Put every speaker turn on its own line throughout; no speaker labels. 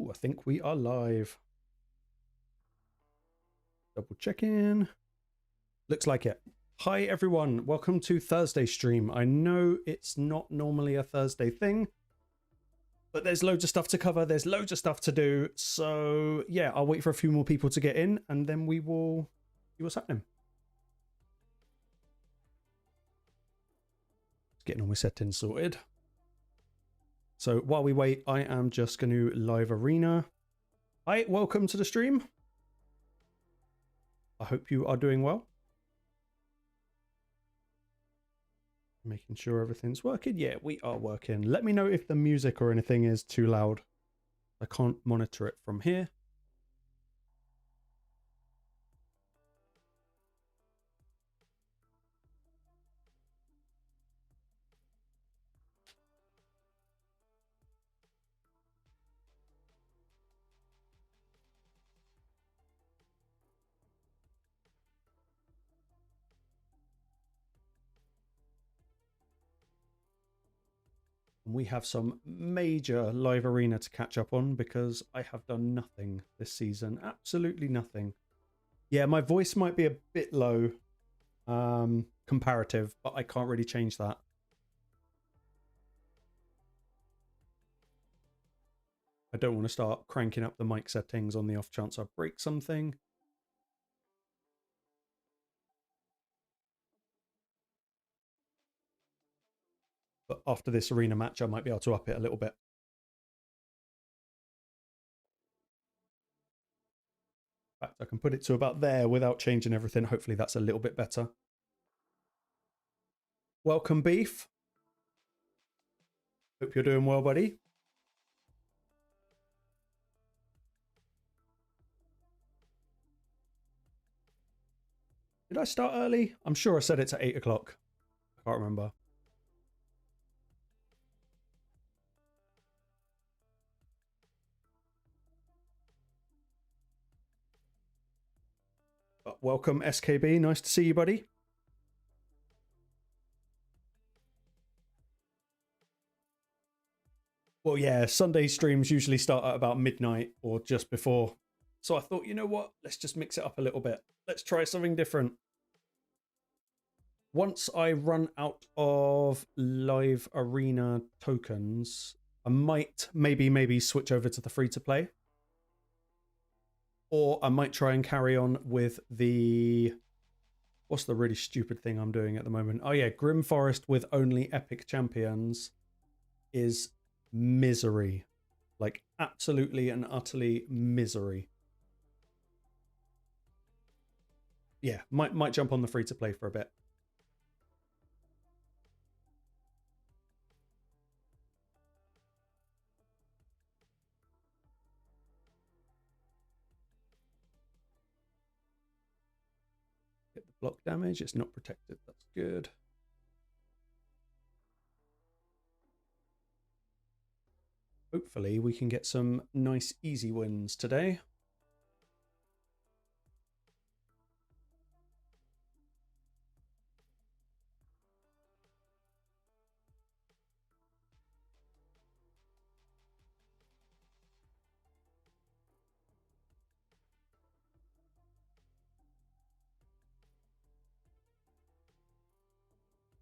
I think we are live. Double check in. Looks like it. Hi everyone, welcome to Thursday stream. I know it's not normally a Thursday thing, but there's loads of stuff to cover. There's loads of stuff to do. So yeah, I'll wait for a few more people to get in and then we will see what's happening. Getting all my settings sorted. So while we wait, I am just going to live arena. Hi, welcome to the stream. I hope you are doing well. Making sure everything's working. Yeah, we are working. Let me know if the music or anything is too loud. I can't monitor it from here. We have some major live arena to catch up on because I have done nothing this season. Absolutely nothing. Yeah, my voice might be a bit low comparative, but I can't really change that. I don't want to start cranking up the mic settings on the off chance I break something. But after this arena match, I might be able to up it a little bit. In fact, I can put it to about there without changing everything. Hopefully that's a little bit better. Welcome, Beef. Hope you're doing well, buddy. Did I start early? I'm sure I said it's at 8 o'clock. I can't remember. But welcome, SKB. Nice to see you, buddy. Well, yeah, Sunday streams usually start at about midnight or just before. So I thought, you know what? Let's just mix it up a little bit. Let's try something different. Once I run out of live arena tokens, I might maybe switch over to the free to play. Or I might try and carry on with the... What's the really stupid thing I'm doing at the moment? Oh yeah, Grim Forest with only epic champions is misery. Like absolutely and utterly misery. Yeah, might jump on the free to play for a bit. Get the block damage. It's not protected. That's good. Hopefully we can get some nice easy wins today.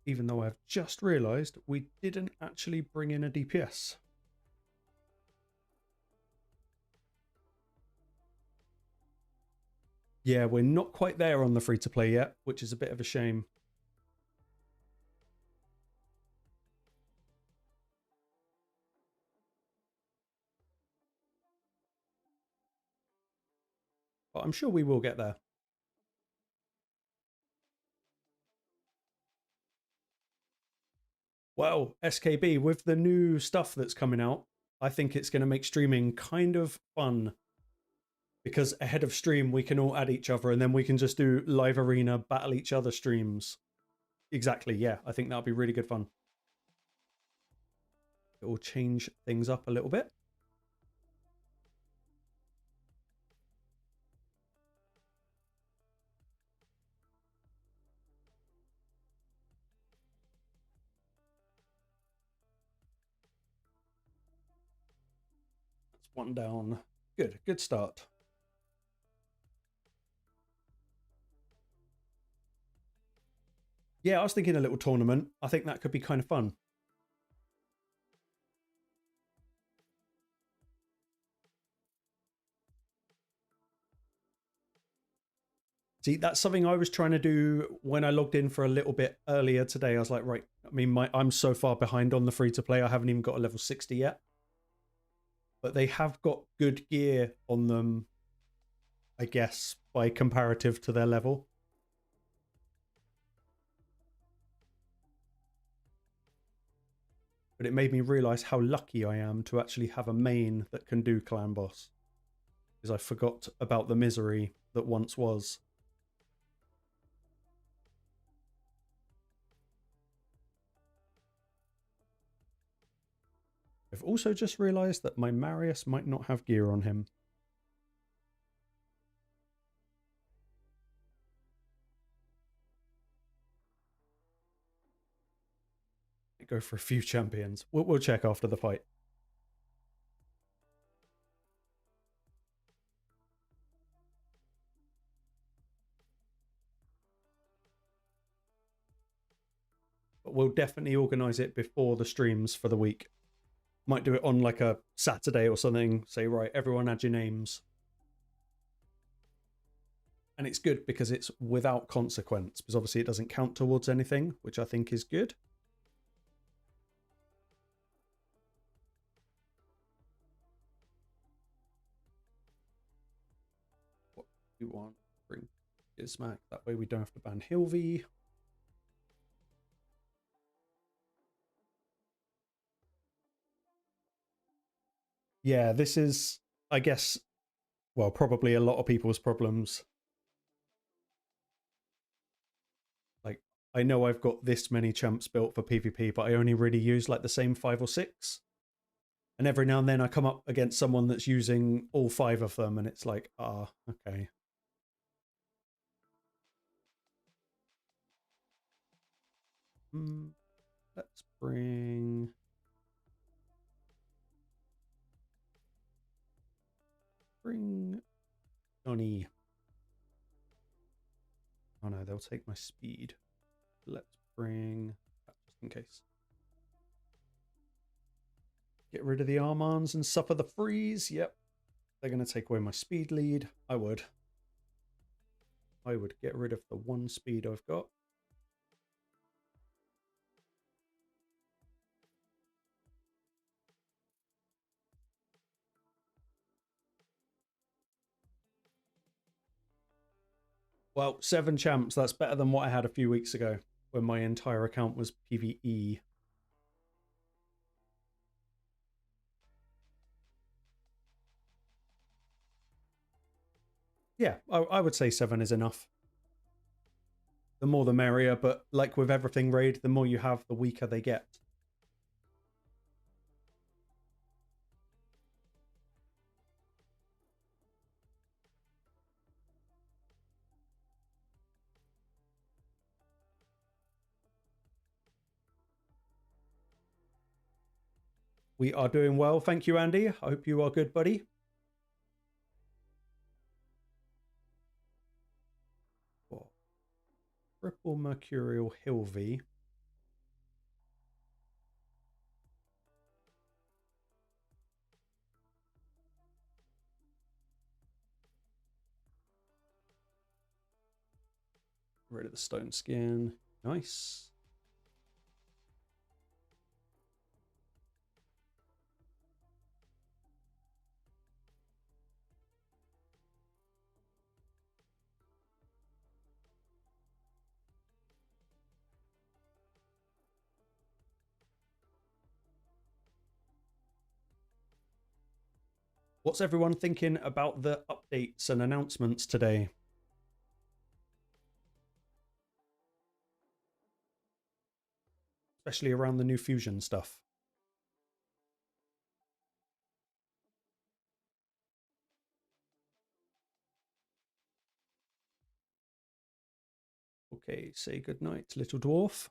Even though I've just realized we didn't actually bring in a DPS. Yeah, we're not quite there on the free to play yet, which is a bit of a shame. But I'm sure we will get there. Well, SKB, with the new stuff that's coming out, I think it's going to make streaming kind of fun. Because ahead of stream, we can all add each other and then we can just do live arena, battle each other streams. Exactly, yeah. I think that'll be really good fun. It will change things up a little bit. 1 down. Good start. Yeah, I was thinking a little tournament. I think that could be kind of fun. See, that's something I was trying to do when I logged in for a little bit earlier today. I was like, right, I mean, I'm so far behind on the free to play. I haven't even got a level 60 yet. But they have got good gear on them, I guess, by comparative to their level. But it made me realize how lucky I am to actually have a main that can do clan boss. Because I forgot about the misery that once was. I've also just realized that my Marius might not have gear on him. Go for a few champions. We'll check after the fight. But we'll definitely organize it before the streams for the week. Might do it on like a Saturday or something. Say, right, everyone add your names. And it's good because it's without consequence, because obviously it doesn't count towards anything, which I think is good. What do you want? Bring Ismac. That way we don't have to ban Hilvey. Yeah, this is, I guess, well, probably a lot of people's problems. Like, I know I've got this many champs built for PvP, but I only really use like the same 5 or 6. And every now and then I come up against someone that's using all 5 of them, and it's like, okay. Let's bring Johnny. Oh no, they'll take my speed. Let's bring that just in case. Get rid of the Armans and suffer the freeze. Yep. They're going to take away my speed lead. I would get rid of the 1 speed I've got. Well, 7 champs. That's better than what I had a few weeks ago when my entire account was PvE. Yeah, I would say 7 is enough. The more the merrier, but like with everything raid, the more you have, the weaker they get. We are doing well. Thank you, Andy. I hope you are good, buddy. Oh. Triple Mercurial Hilvey. Rid of the stone skin. Nice. What's everyone thinking about the updates and announcements today? Especially around the new fusion stuff. Okay, say goodnight, little dwarf.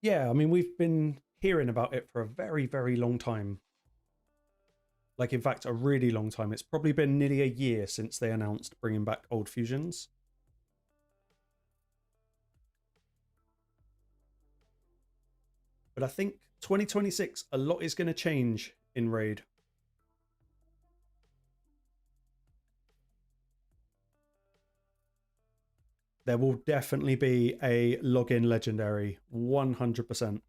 Yeah, I mean, we've been hearing about it for a very, very long time. Like, in fact, a really long time. It's probably been nearly a year since they announced bringing back old fusions. But I think 2026, a lot is going to change in Raid. There will definitely be a login legendary, 100%.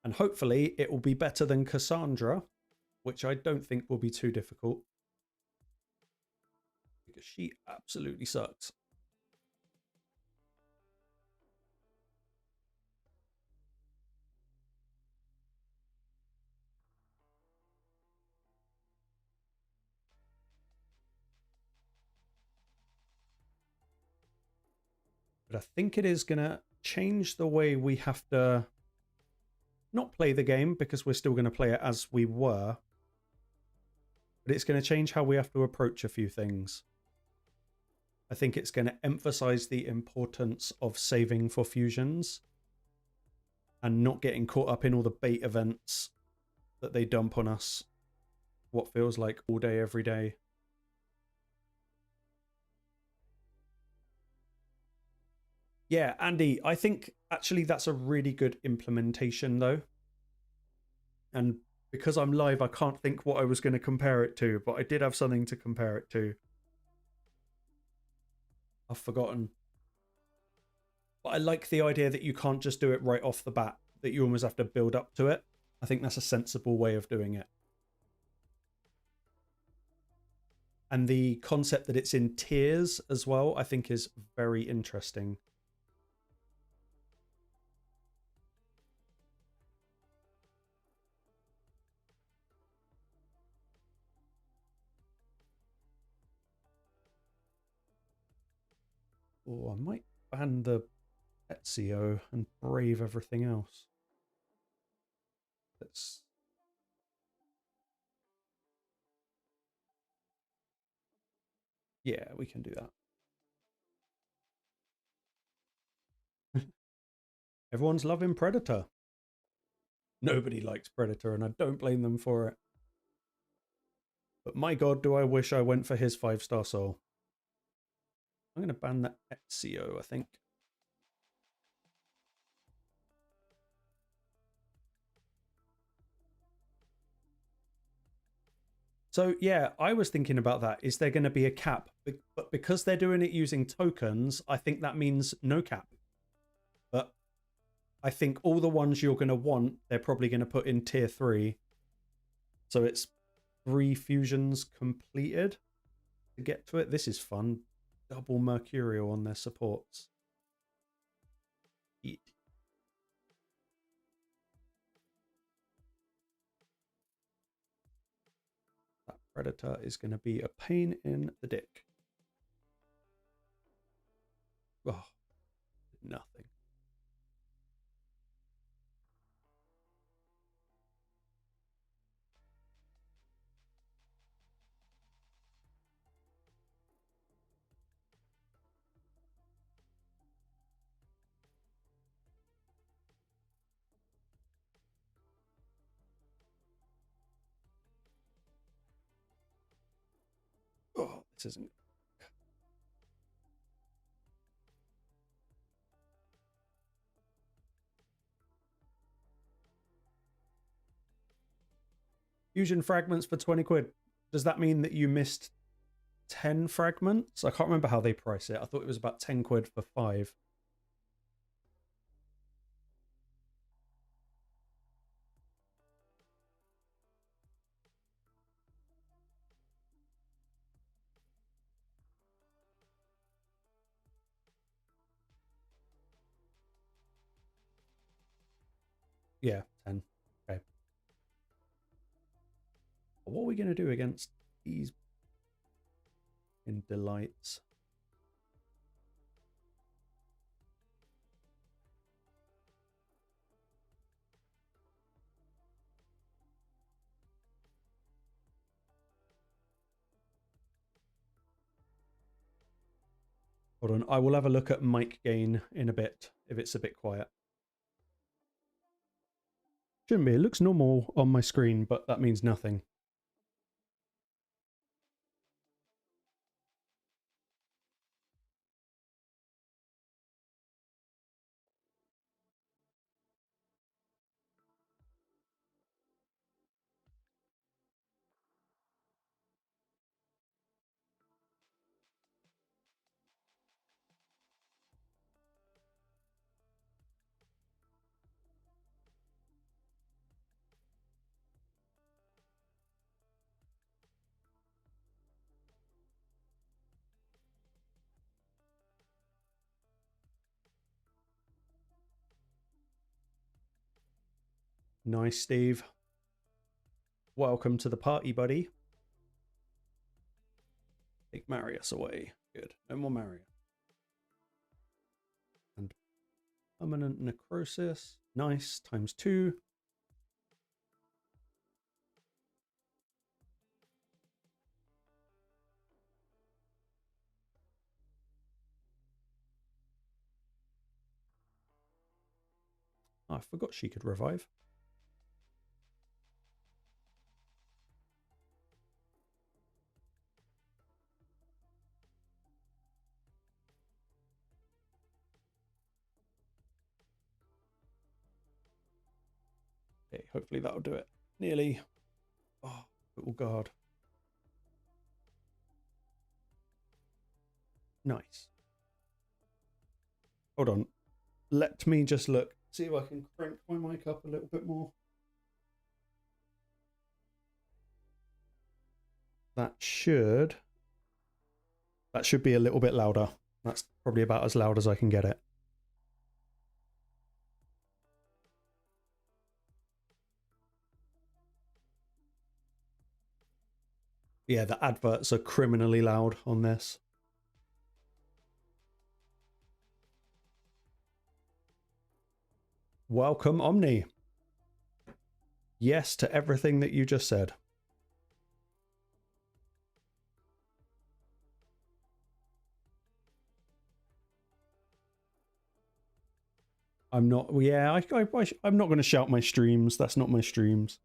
And hopefully it will be better than Cassandra, which I don't think will be too difficult. Because she absolutely sucks. But I think it is going to change the way we have to not play the game, because we're still going to play it as we were. But it's going to change how we have to approach a few things. I think it's going to emphasize the importance of saving for fusions and not getting caught up in all the bait events that they dump on us, what feels like all day, every day. Yeah, Andy, I think actually that's a really good implementation, though. And because I'm live, I can't think what I was going to compare it to, but I did have something to compare it to. I've forgotten. But I like the idea that you can't just do it right off the bat, that you almost have to build up to it. I think that's a sensible way of doing it. And the concept that it's in tiers as well, I think is very interesting. Oh, I might ban the Ezio and brave everything else. That's... Yeah, we can do that. Everyone's loving Predator. Nobody likes Predator, and I don't blame them for it. But my god, do I wish I went for his 5-star soul. I'm going to ban that Ezio, I think. So yeah, I was thinking about that. Is there going to be a cap? But because they're doing it using tokens, I think that means no cap. But I think all the ones you're going to want, they're probably going to put in tier 3. So it's 3 fusions completed to get to it. This is fun. Double Mercurial on their supports. Eat. That Predator is going to be a pain in the dick. Oh, nothing. Oh, this isn't... Fusion fragments for 20 quid. Does that mean that you missed 10 fragments? I can't remember how they price it. I thought it was about 10 quid for 5. Yeah, 10. Okay. What are we going to do against these in delights? Hold on, I will have a look at mic gain in a bit if it's a bit quiet. Shouldn't be. It looks normal on my screen, but that means nothing. Nice, Steve. Welcome to the party, buddy. Take Marius away. Good. No more Marius. And permanent necrosis. Nice. ×2. Oh, I forgot she could revive. Okay, hopefully that'll do it. Nearly. Oh, little guard. Nice. Hold on. Let me just look. See if I can crank my mic up a little bit more. That should be a little bit louder. That's probably about as loud as I can get it. Yeah, the adverts are criminally loud on this. Welcome, Omni. Yes to everything that you just said. I'm not. Yeah, I'm not going to shout my streams. That's not my streams.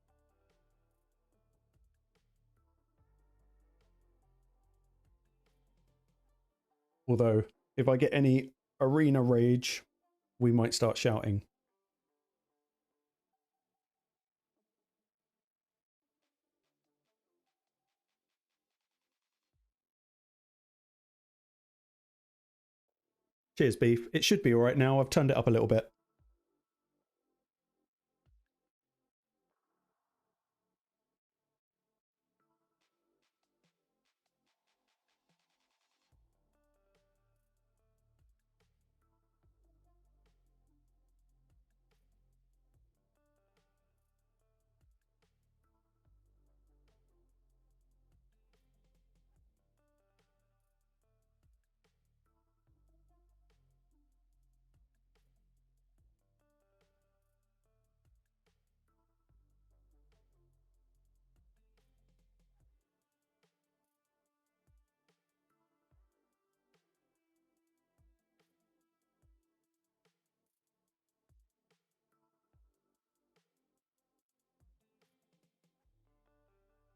Although, if I get any arena rage, we might start shouting. Cheers, Beef. It should be all right now. I've turned it up a little bit.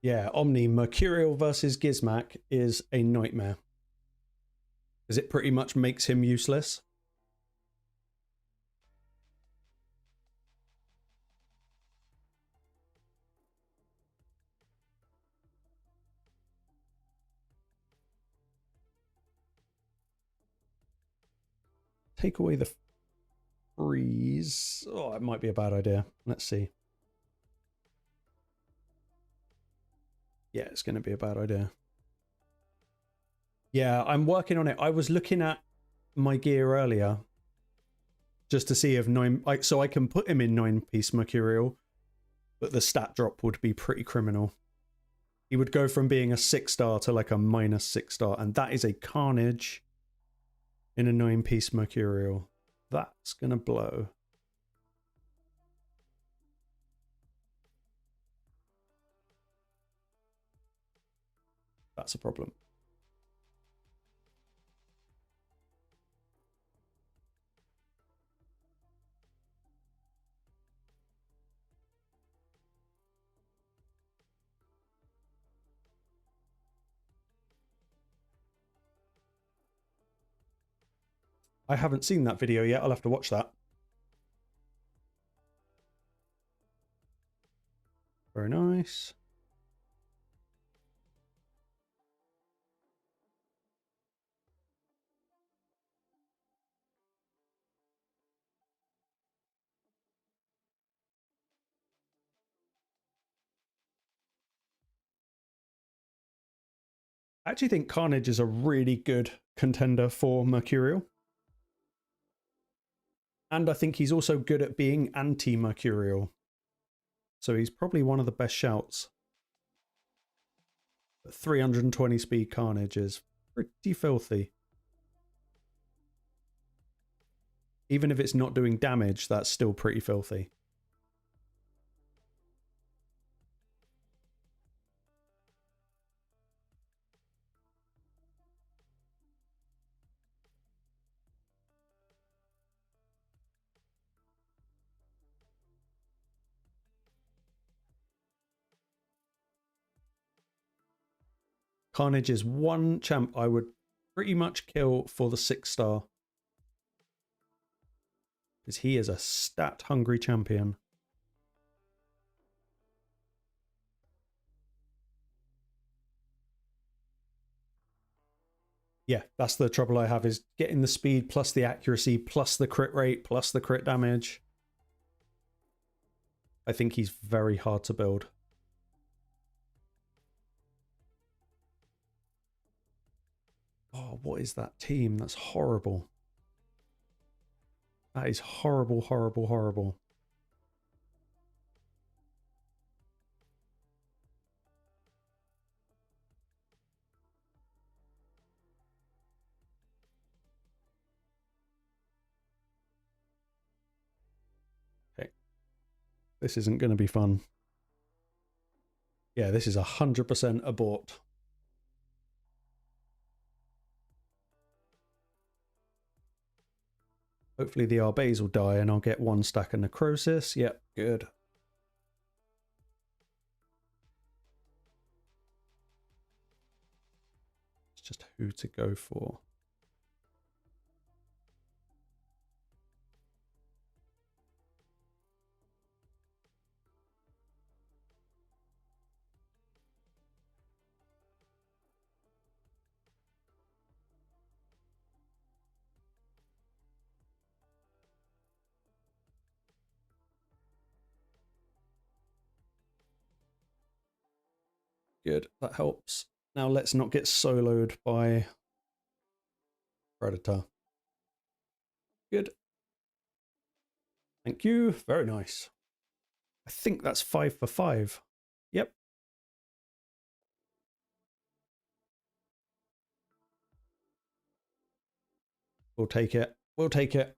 Yeah, Omni, Mercurial versus Gizmac is a nightmare. Because it pretty much makes him useless. Take away the freeze. Oh, it might be a bad idea. Let's see. Yeah, it's going to be a bad idea. Yeah, I'm working on it. I was looking at my gear earlier just to see if so I can put him in 9-piece Mercurial, but the stat drop would be pretty criminal. He would go from being a 6-star to like a -6-star, and that is a carnage in a 9-piece Mercurial. That's going to blow. That's a problem. I haven't seen that video yet. I'll have to watch that. Very nice. I actually think Carnage is a really good contender for Mercurial. And I think he's also good at being anti-Mercurial. So he's probably one of the best shouts. But 320 speed Carnage is pretty filthy. Even if it's not doing damage, that's still pretty filthy. Carnage is one champ I would pretty much kill for the 6-star. Because he is a stat-hungry champion. Yeah, that's the trouble I have, is getting the speed plus the accuracy plus the crit rate plus the crit damage. I think he's very hard to build. Oh, what is that team? That's horrible. That is horrible, horrible, horrible. Okay. This isn't going to be fun. Yeah, this is 100% abort. Hopefully the Arbes will die and I'll get 1 stack of Necrosis. Yep, good. It's just who to go for. Good, that helps. Now let's not get soloed by Predator. Good. Thank you. Very nice. I think that's 5 for 5. Yep. We'll take it. We'll take it.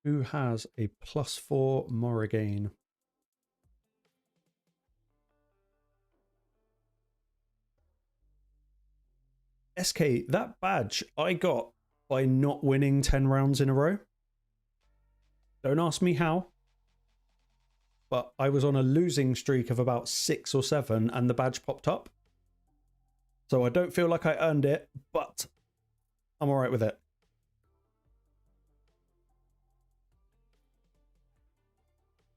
Who has a +4 Morrigan? SK, that badge I got by not winning 10 rounds in a row. Don't ask me how. But I was on a losing streak of about 6 or 7 and the badge popped up. So I don't feel like I earned it, but I'm alright with it.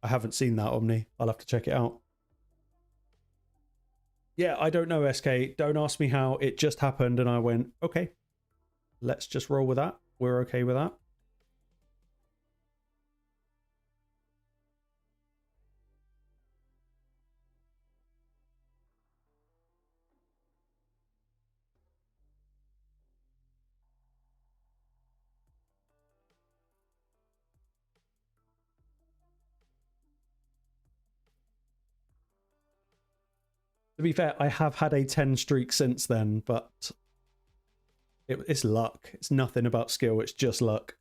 I haven't seen that, Omni. I'll have to check it out. Yeah, I don't know, SK. Don't ask me how. It just happened and I went, okay, let's just roll with that. We're okay with that. To be fair, I have had a 10 streak since then, but it's luck. It's nothing about skill, it's just luck.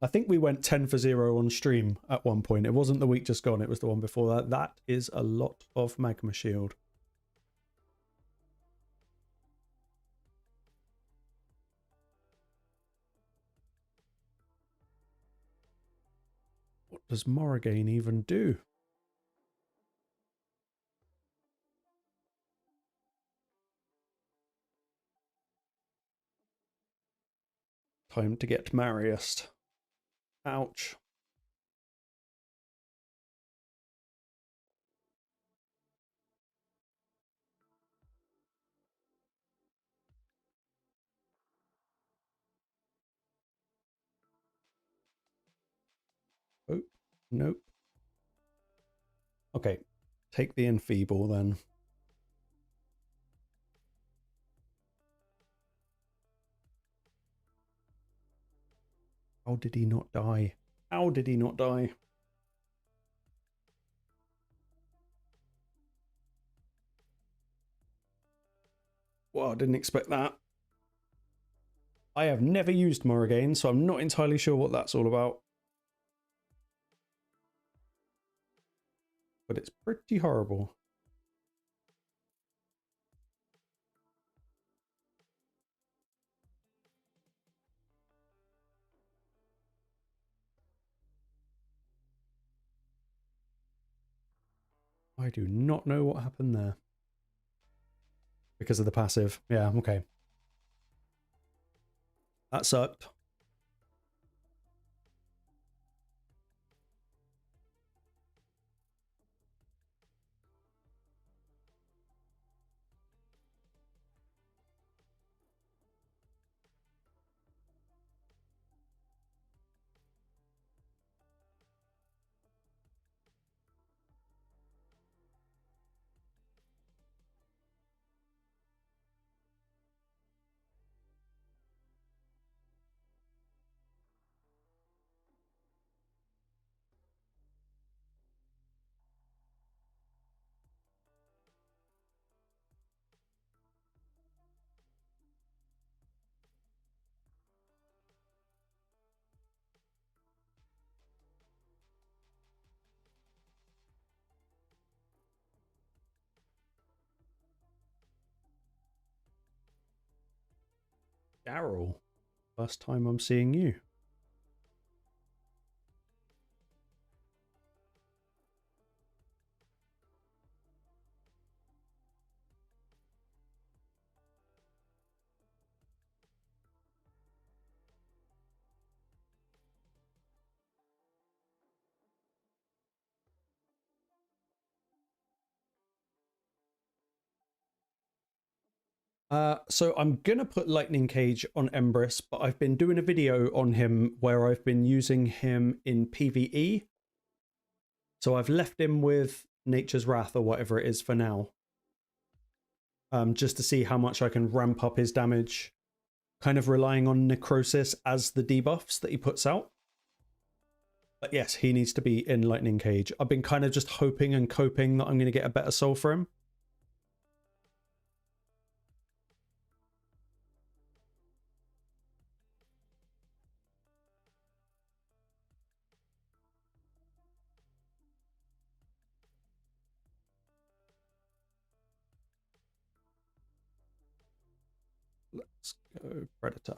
I think we went 10 for 0 on stream at one point. It wasn't the week just gone, it was the one before that. That is a lot of magma shield. What does Morrigan even do? Time to get Marius. Ouch. Oh, nope. Okay, take the enfeeble then. How did he not die? How did he not die? Well, I didn't expect that. I have never used Morrigan, so I'm not entirely sure what that's all about. But it's pretty horrible. I do not know what happened there. Because of the passive. Yeah, okay. That sucked. Daryl. First time I'm seeing you. So I'm gonna put Lightning Cage on Embrys, but I've been doing a video on him where I've been using him in PvE. So I've left him with Nature's Wrath or whatever it is for now. Just to see how much I can ramp up his damage, kind of relying on Necrosis as the debuffs that he puts out. But yes, he needs to be in Lightning Cage. I've been kind of just hoping and coping that I'm going to get a better soul for him. Let's go Predator.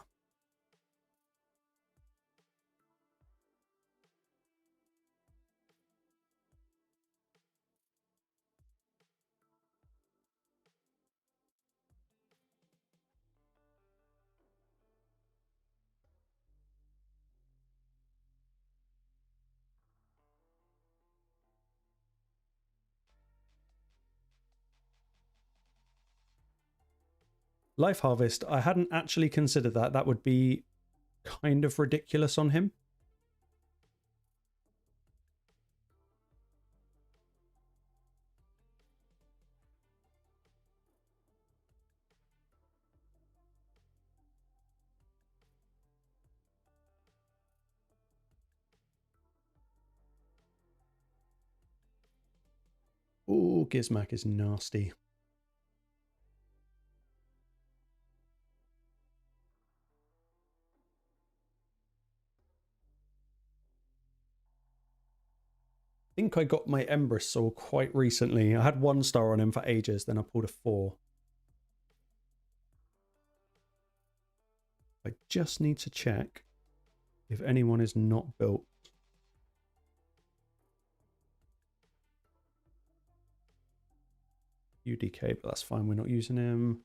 Life Harvest, I hadn't actually considered that. That would be kind of ridiculous on him. Oh, Gizmac is nasty. I think I got my Embrys Soul quite recently. I had 1 star on him for ages, then I pulled a 4. I just need to check if anyone is not built. UDK, but that's fine. We're not using him.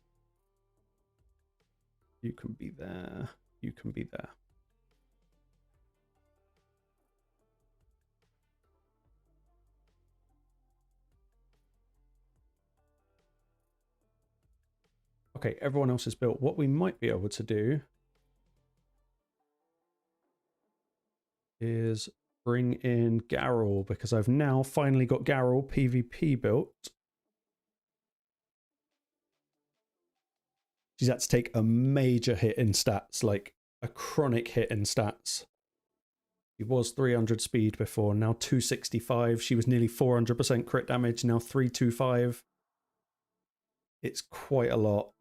You can be there. You can be there. Okay, everyone else is built. What we might be able to do is bring in Garrel, because I've now finally got Garrel PvP built. She's had to take a major hit in stats, like a chronic hit in stats. She was 300 speed before, now 265. She was nearly 400% crit damage, now 325. It's quite a lot.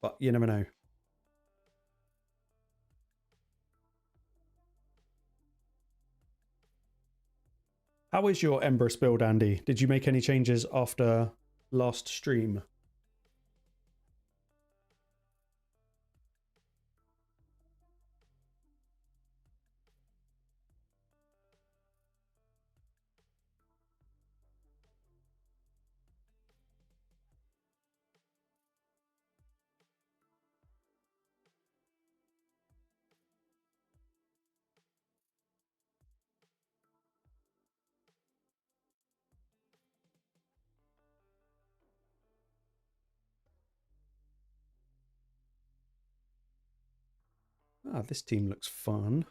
But you never know. How is your Embrys build, Andy? Did you make any changes after last stream? Ah, this team looks fun.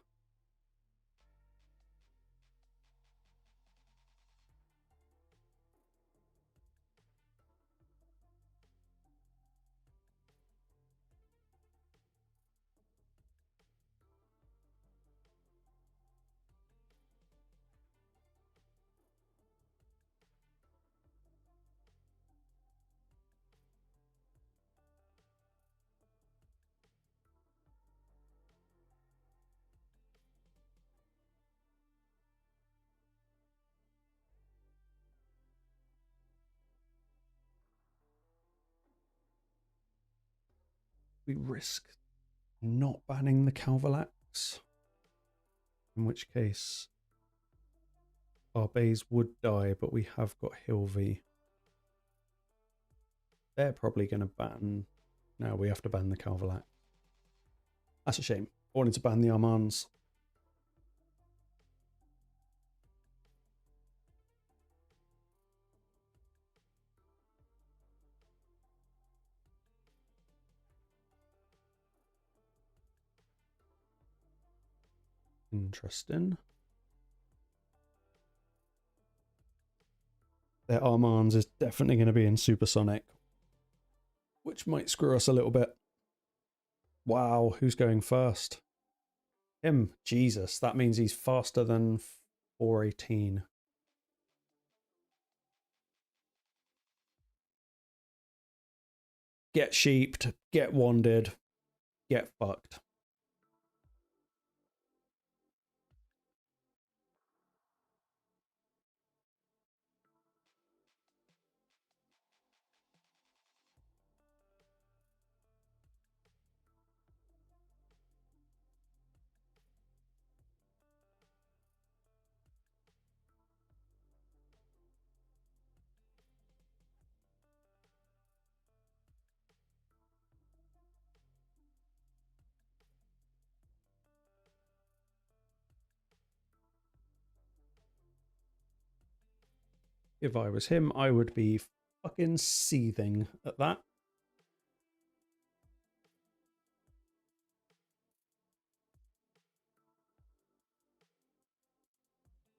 We risk not banning the Calvalax, in which case our bays would die, but we have got Hilvy. They're probably going to ban. No, we have to ban the Calvalax. That's a shame. I wanted to ban the Armands. Interesting. Their Armands is definitely going to be in Supersonic, which might screw us a little bit. Wow, who's going first? Him. Jesus, that means he's faster than 418. Get sheeped, get wanded, get fucked. If I was him, I would be fucking seething at that.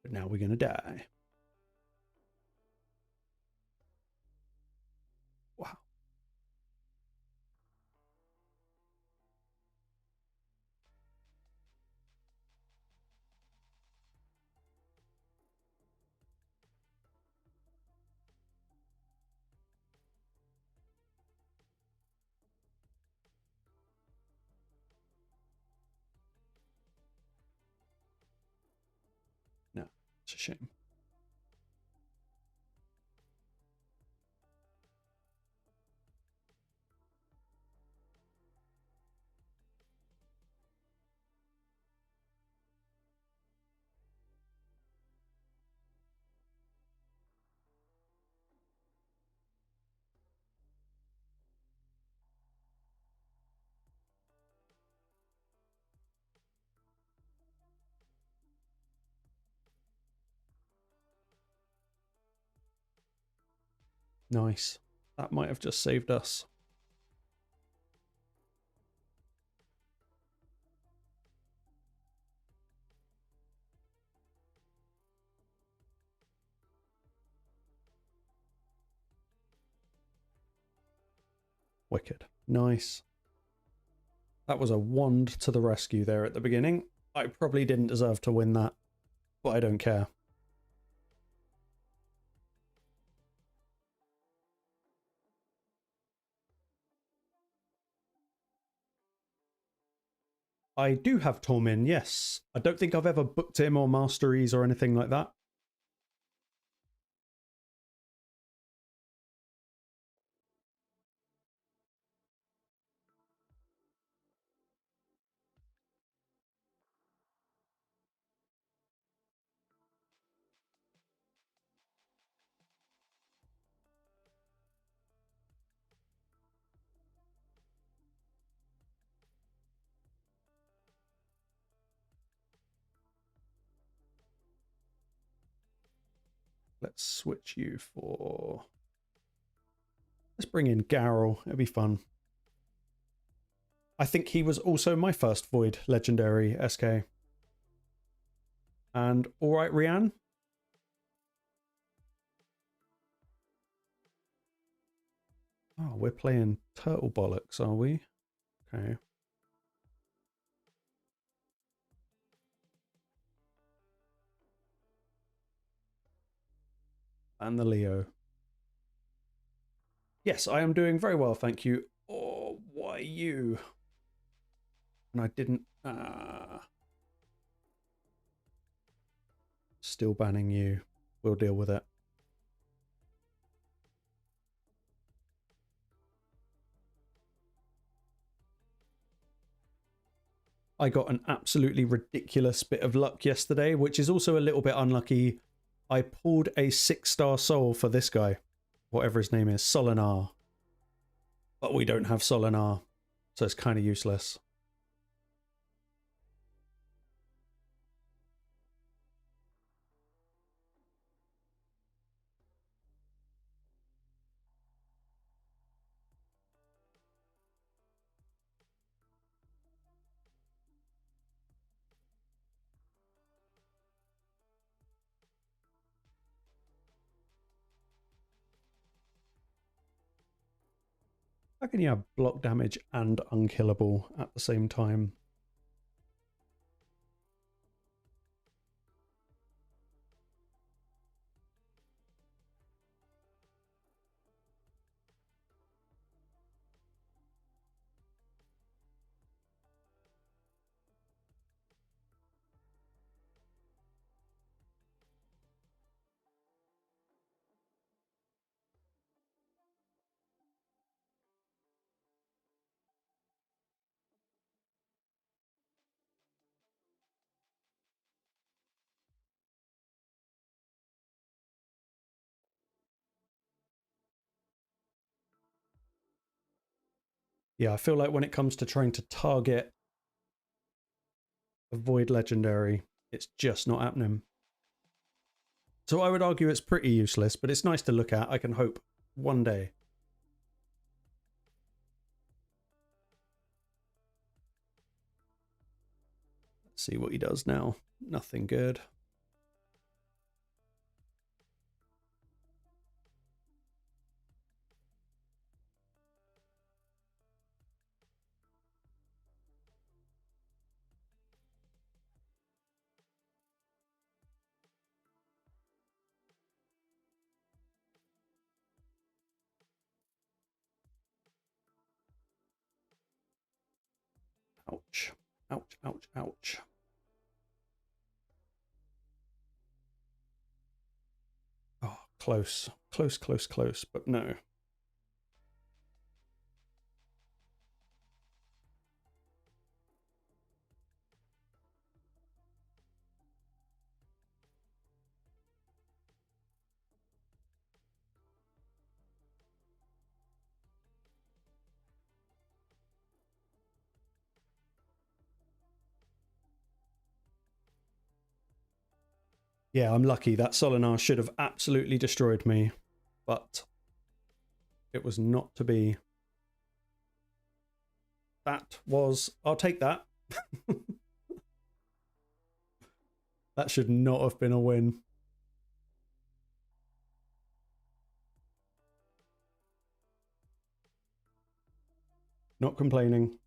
But now we're going to die. Wow. It's a shame. Nice. That might have just saved us. Wicked. Nice. That was a wand to the rescue there at the beginning. I probably didn't deserve to win that, but I don't care. I do have Tormin, yes. I don't think I've ever booked him or masteries or anything like that. Let's switch you for... Let's bring in Garrel. It'll be fun. I think he was also my first Void Legendary SK. And alright, Rianne? Oh, we're playing Turtle Bollocks, are we? Okay. And the Leo. Yes, I am doing very well, thank you. Oh, why you? And I didn't... Still banning you. We'll deal with it. I got an absolutely ridiculous bit of luck yesterday, which is also a little bit unlucky. I pulled a 6-star soul for this guy, whatever his name is, Solinar. But we don't have Solinar, so it's kind of useless. How can you have block damage and unkillable at the same time? Yeah, I feel like when it comes to trying to target a Void Legendary, it's just not happening. So I would argue it's pretty useless, but it's nice to look at. I can hope one day. Let's see what he does now. Nothing good. Ouch. Ouch, ouch, ouch. Close, close, close, close, but no. Yeah, I'm lucky. That Solinar should have absolutely destroyed me, but it was not to be. That was... I'll take that. That should not have been a win. Not complaining.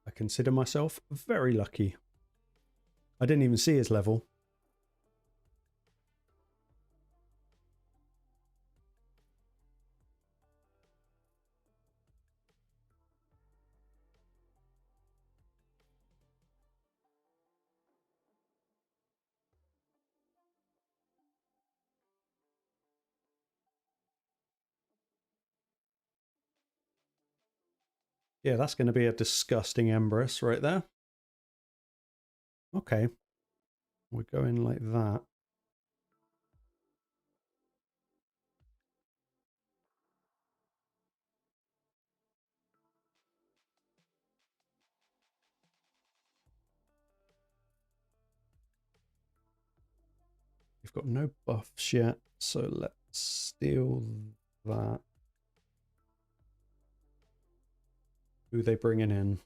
I consider myself very lucky. I didn't even see his level. Yeah, that's going to be a disgusting Empress right there. Okay. We're going like that. We've got no buffs yet, so let's steal that. Who are they bringing in?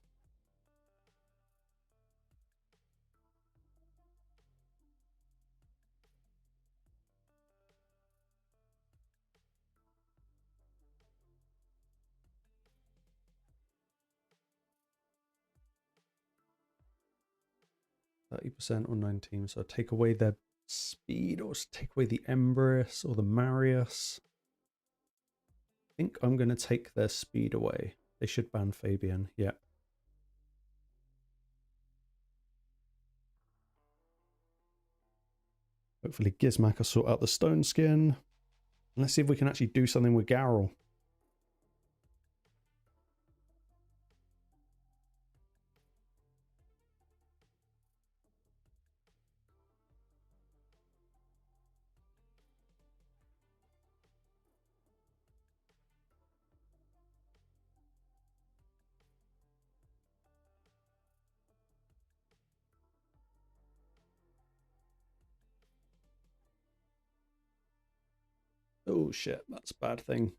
%, on 9 teams. So take away their speed, or take away the Empress or the Marius. I think I'm going to take their speed away. They should ban Fabian. Yeah. Hopefully Gizmak will sort out the stone skin. Let's see if we can actually do something with Garrel. Oh shit, that's a bad thing.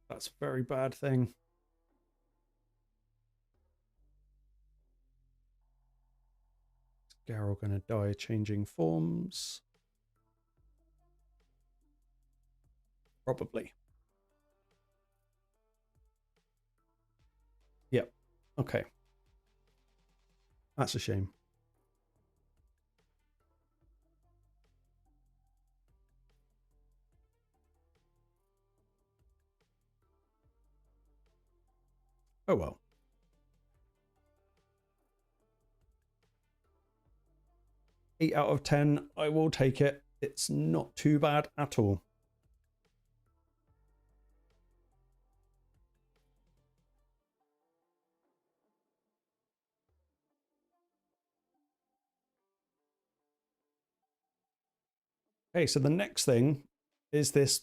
That's a very bad thing. Is Garrel gonna die changing forms? Probably. Yep. Okay. That's a shame. Oh well. 8 out of 10. I will take it. It's not too bad at all. Okay, so the next thing is this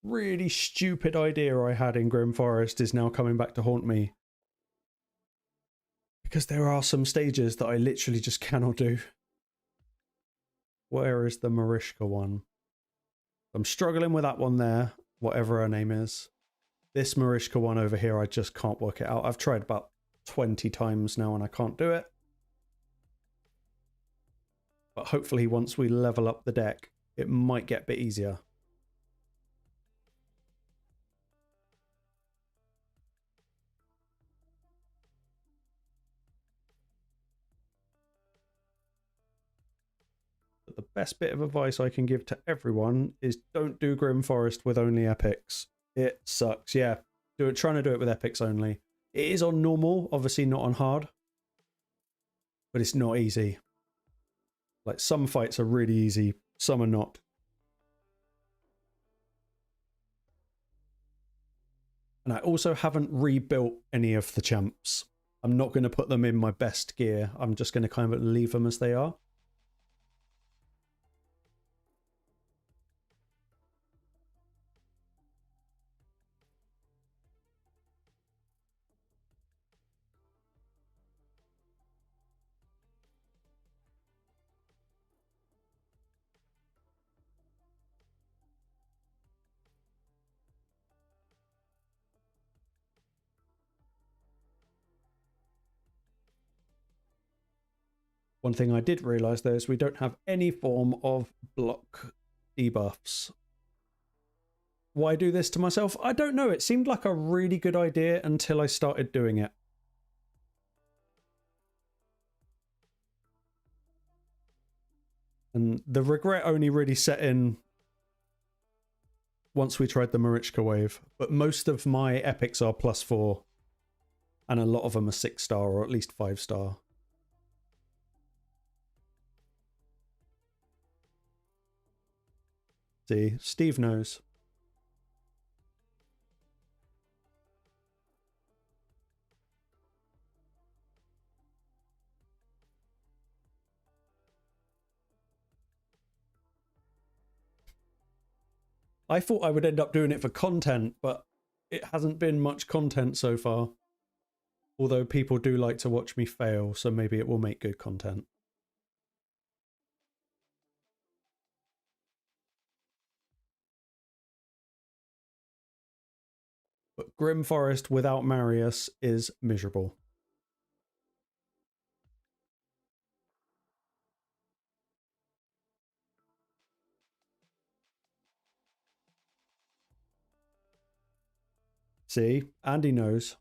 really stupid idea I had in Grim Forest is now coming back to haunt me. Because there are some stages that I literally just cannot do. Where is the Marishka one? I'm struggling with that one there, whatever her name is. This Marishka one over here, I just can't work it out. I've tried about 20 times now and I can't do it. But hopefully once we level up the deck, it might get a bit easier. But the best bit of advice I can give to everyone is don't do Grim Forest with only epics. It sucks. Yeah, trying to do it with epics only. It is on normal, obviously not on hard, but it's not easy. Like some fights are really easy, some are not. And I also haven't rebuilt any of the champs. I'm not going to put them in my best gear. I'm just going to kind of leave them as they are. One thing I did realise though is we don't have any form of block debuffs. Why do this to myself? I don't know. It seemed like a really good idea until I started doing it. And the regret only really set in once we tried the Marichka wave. But most of my epics are +4. And a lot of them are 6-star or at least 5-star. See, Steve knows. I thought I would end up doing it for content, but it hasn't been much content so far. Although people do like to watch me fail, so maybe it will make good content. But Grim Forest without Marius is miserable. See, Andy knows.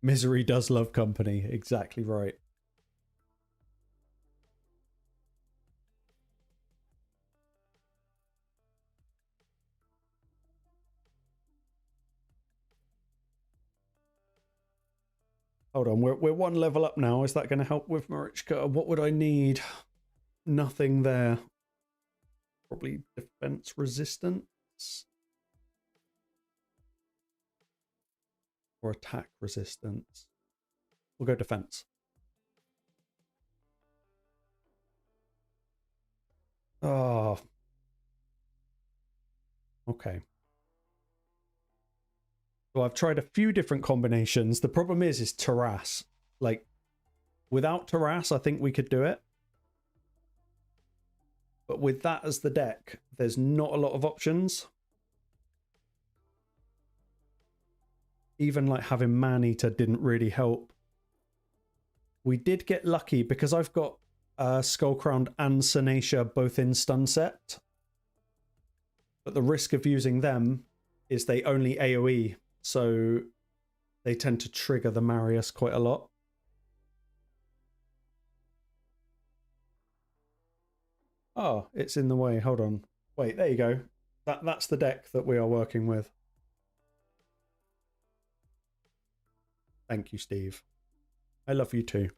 Misery does love company. Exactly right. Hold on, we're one level up now. Is that going to help with Marichka? What would I need? Nothing there. Probably defense resistance. Or attack resistance. We'll go defense. Oh. Okay. So I've tried a few different combinations. The problem is Taras. Like, without Taras, I think we could do it. But with that as the deck, there's not a lot of options. Even like having Man-Eater didn't really help. We did get lucky because I've got Skullcrowned and Sanacia both in stun set. But the risk of using them is they only AoE, so they tend to trigger the Marius quite a lot. Oh, it's in the way. Hold on. Wait, there you go. That's the deck that we are working with. Thank you, Steve. I love you too.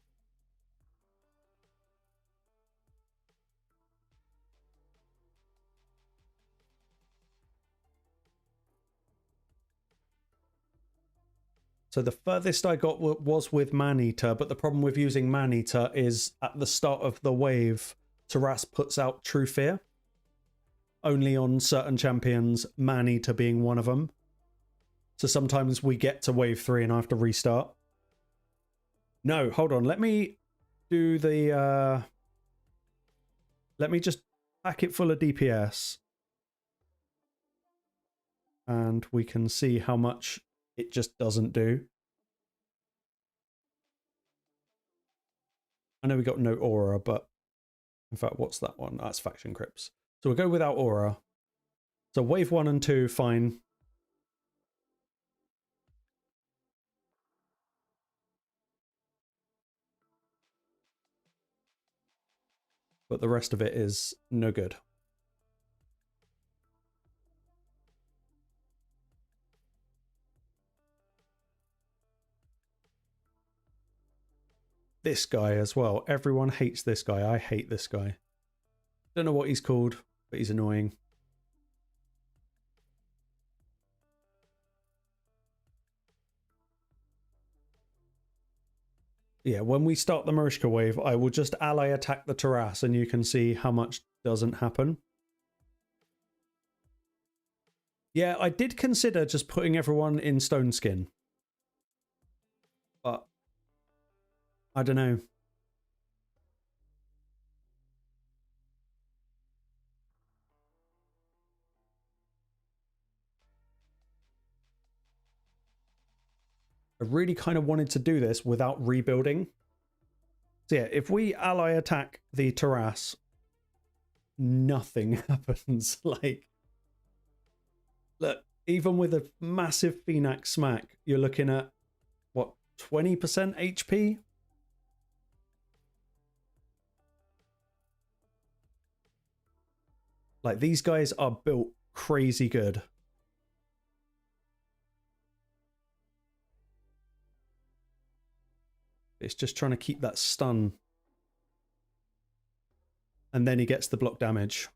So the furthest I got was with Man-Eater, but the problem with using Man-Eater is at the start of the wave, Taras puts out True Fear. Only on certain champions, Man-Eater being one of them. So sometimes we get to wave 3 and I have to restart. No, hold on. Let me do the... Let me just pack it full of DPS. And we can see how much it just doesn't do. I know we got no aura, but in fact, what's that one? That's Faction Crypts. So we'll go without aura. So wave 1 and 2, fine. but the rest of it is no good. This guy as well. Everyone hates this guy. I hate this guy. Don't know what he's called, but he's annoying. Yeah, when we start the Marishka wave, I will just ally attack the Taras, and you can see how much doesn't happen. Yeah, I did consider just putting everyone in Stone Skin. But I don't know. I really kind of wanted to do this without rebuilding. So yeah, if we ally attack the Taras, nothing happens. Like, look, even with a massive Phoenix smack, you're looking at, what, 20% HP? Like, these guys are built crazy good. It's just trying to keep that stun. And then he gets the block damage.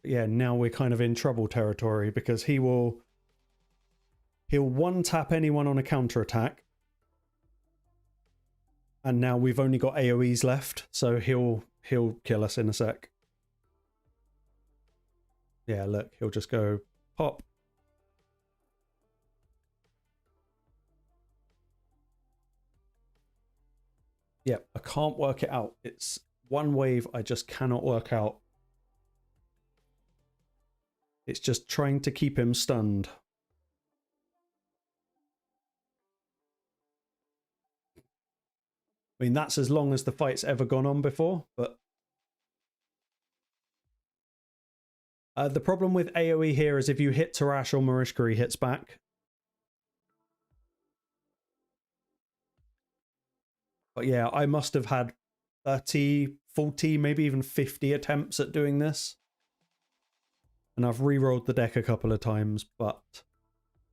But yeah, now we're kind of in trouble territory because he'll one tap anyone on a counter attack. And now we've only got AoEs left, so he'll kill us in a sec. Yeah, look, he'll just go pop. Yeah, I can't work it out. It's one wave I just cannot work out. It's just trying to keep him stunned. I mean, that's as long as the fight's ever gone on before, but the problem with AoE here is if you hit Tarash or Marishka, he hits back. But yeah, I must have had 30, 40, maybe even 50 attempts at doing this. And I've re-rolled the deck a couple of times, but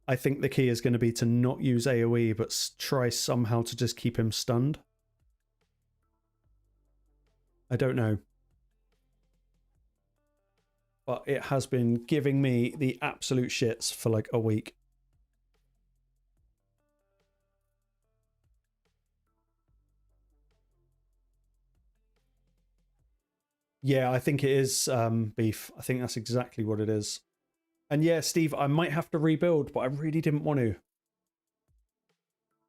I think the key is going to be to not use AoE, but try somehow to just keep him stunned. I don't know. But it has been giving me the absolute shits for like a week. Yeah, I think it is beef. I think that's exactly what it is. And yeah, Steve, I might have to rebuild, but I really didn't want to.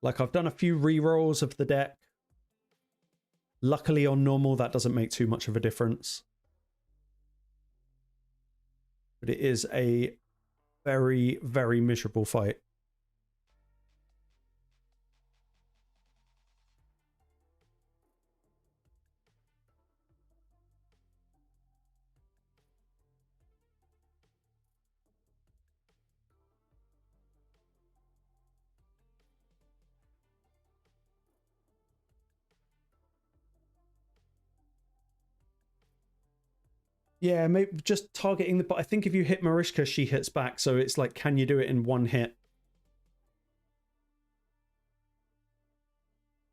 Like, I've done a few re-rolls of the deck. Luckily on normal, that doesn't make too much of a difference. But it is a very, very miserable fight. Yeah, maybe just targeting the... But I think if you hit Marishka, she hits back. So it's like, can you do it in one hit?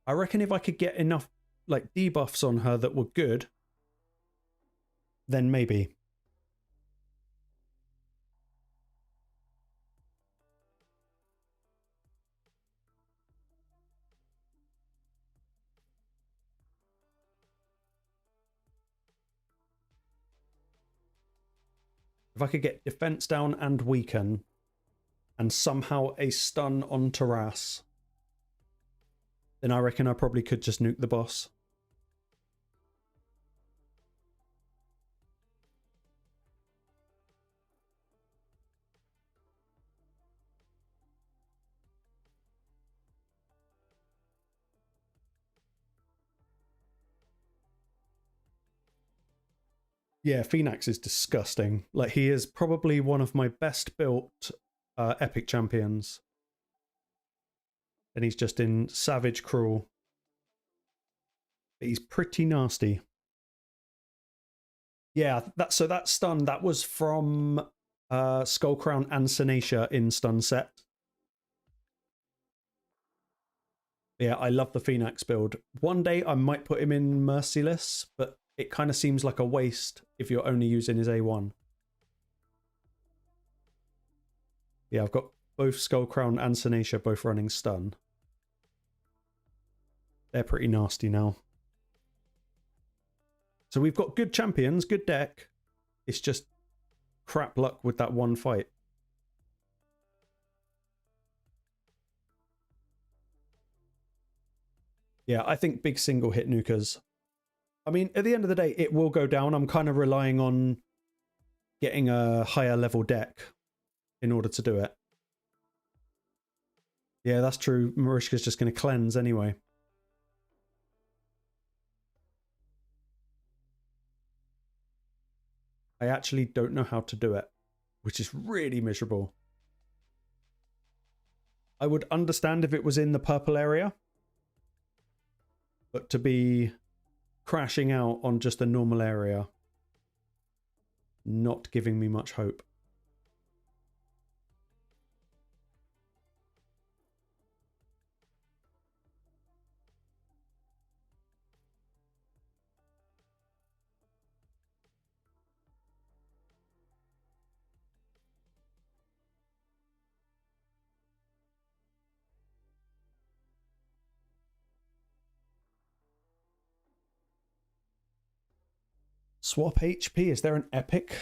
I reckon if I could get enough like debuffs on her that were good, then maybe. If I could get defense down and weaken, and somehow a stun on Taras, then I reckon I probably could just nuke the boss. Yeah, Phoenix is disgusting. Like, he is probably one of my best built epic champions. And he's just in Savage Cruel. But he's pretty nasty. Yeah, so that stun, that was from Skullcrown and Sinacia in stun set. Yeah, I love the Phoenix build. One day I might put him in Merciless, but it kind of seems like a waste if you're only using his A1. Yeah, I've got both Skullcrown and Sinacia both running stun. They're pretty nasty now. So we've got good champions, good deck. It's just crap luck with that one fight. Yeah, I think big single hit nukers. I mean, at the end of the day, it will go down. I'm kind of relying on getting a higher level deck in order to do it. Yeah, that's true. Marishka's just going to cleanse anyway. I actually don't know how to do it, which is really miserable. I would understand if it was in the purple area, but to be crashing out on just a normal area, not giving me much hope. Swap HP, is there an epic?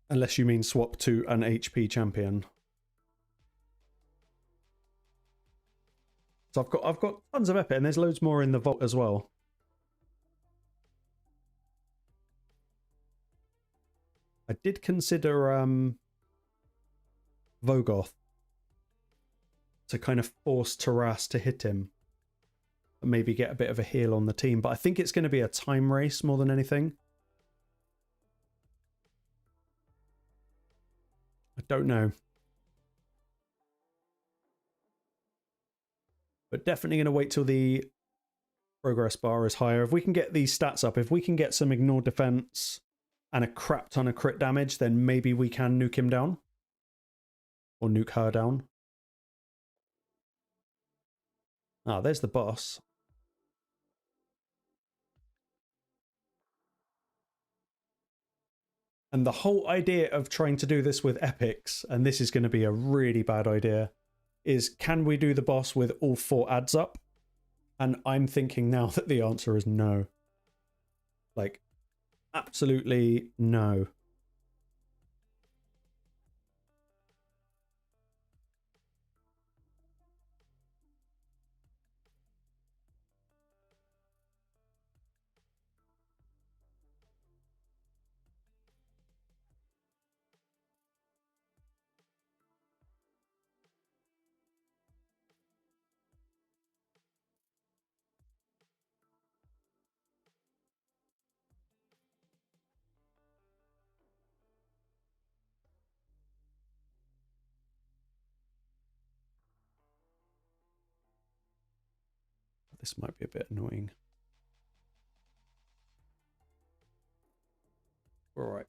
Unless you mean swap to an HP champion. So I've got tons of epic, and there's loads more in the vault as well. I did consider Vogoth to kind of force Taras to hit him and maybe get a bit of a heal on the team, but I think it's going to be a time race more than anything. I don't know. But definitely going to wait till the progress bar is higher. If we can get these stats up, if we can get some ignore defense and a crap ton of crit damage, then maybe we can nuke him down. Or nuke her down. Ah, there's the boss. And the whole idea of trying to do this with epics, and this is going to be a really bad idea, is can we do the boss with all 4 adds up? And I'm thinking now that the answer is no. Like, absolutely no. This might be a bit annoying. All right.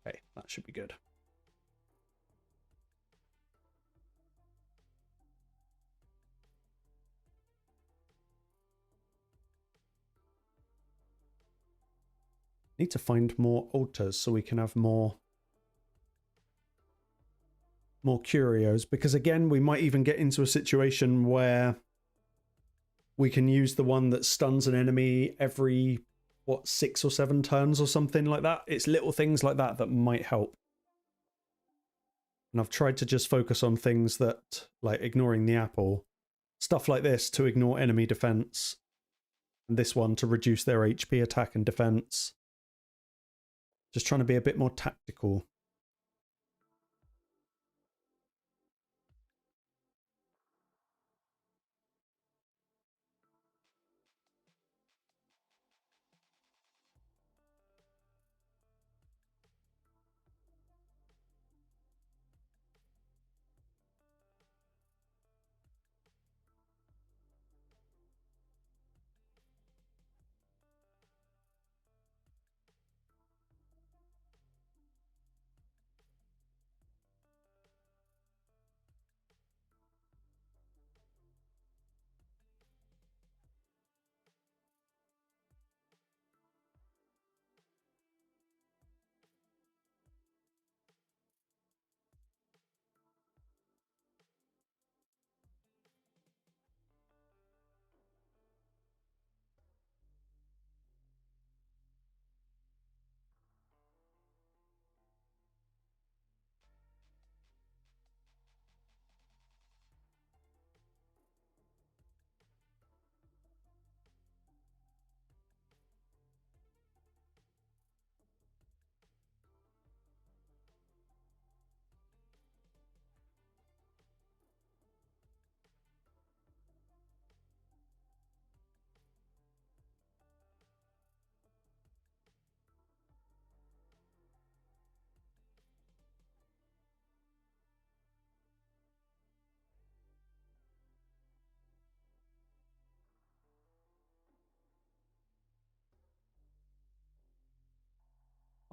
Okay, that should be good. Need to find more altars so we can have more curios, because again we might even get into a situation where we can use the one that stuns an enemy every, what, 6 or 7 turns or something like that. It's little things like that that might help. And I've tried to just focus on things that, like ignoring the apple, stuff like this to ignore enemy defense, and this one to reduce their HP, attack and defense. Just trying to be a bit more tactical.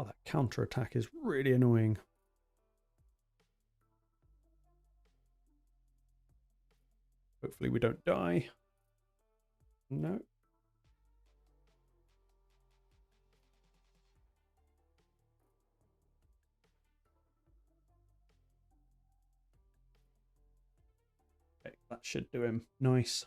Oh, that counter-attack is really annoying. Hopefully we don't die. No. Okay, that should do him. Nice.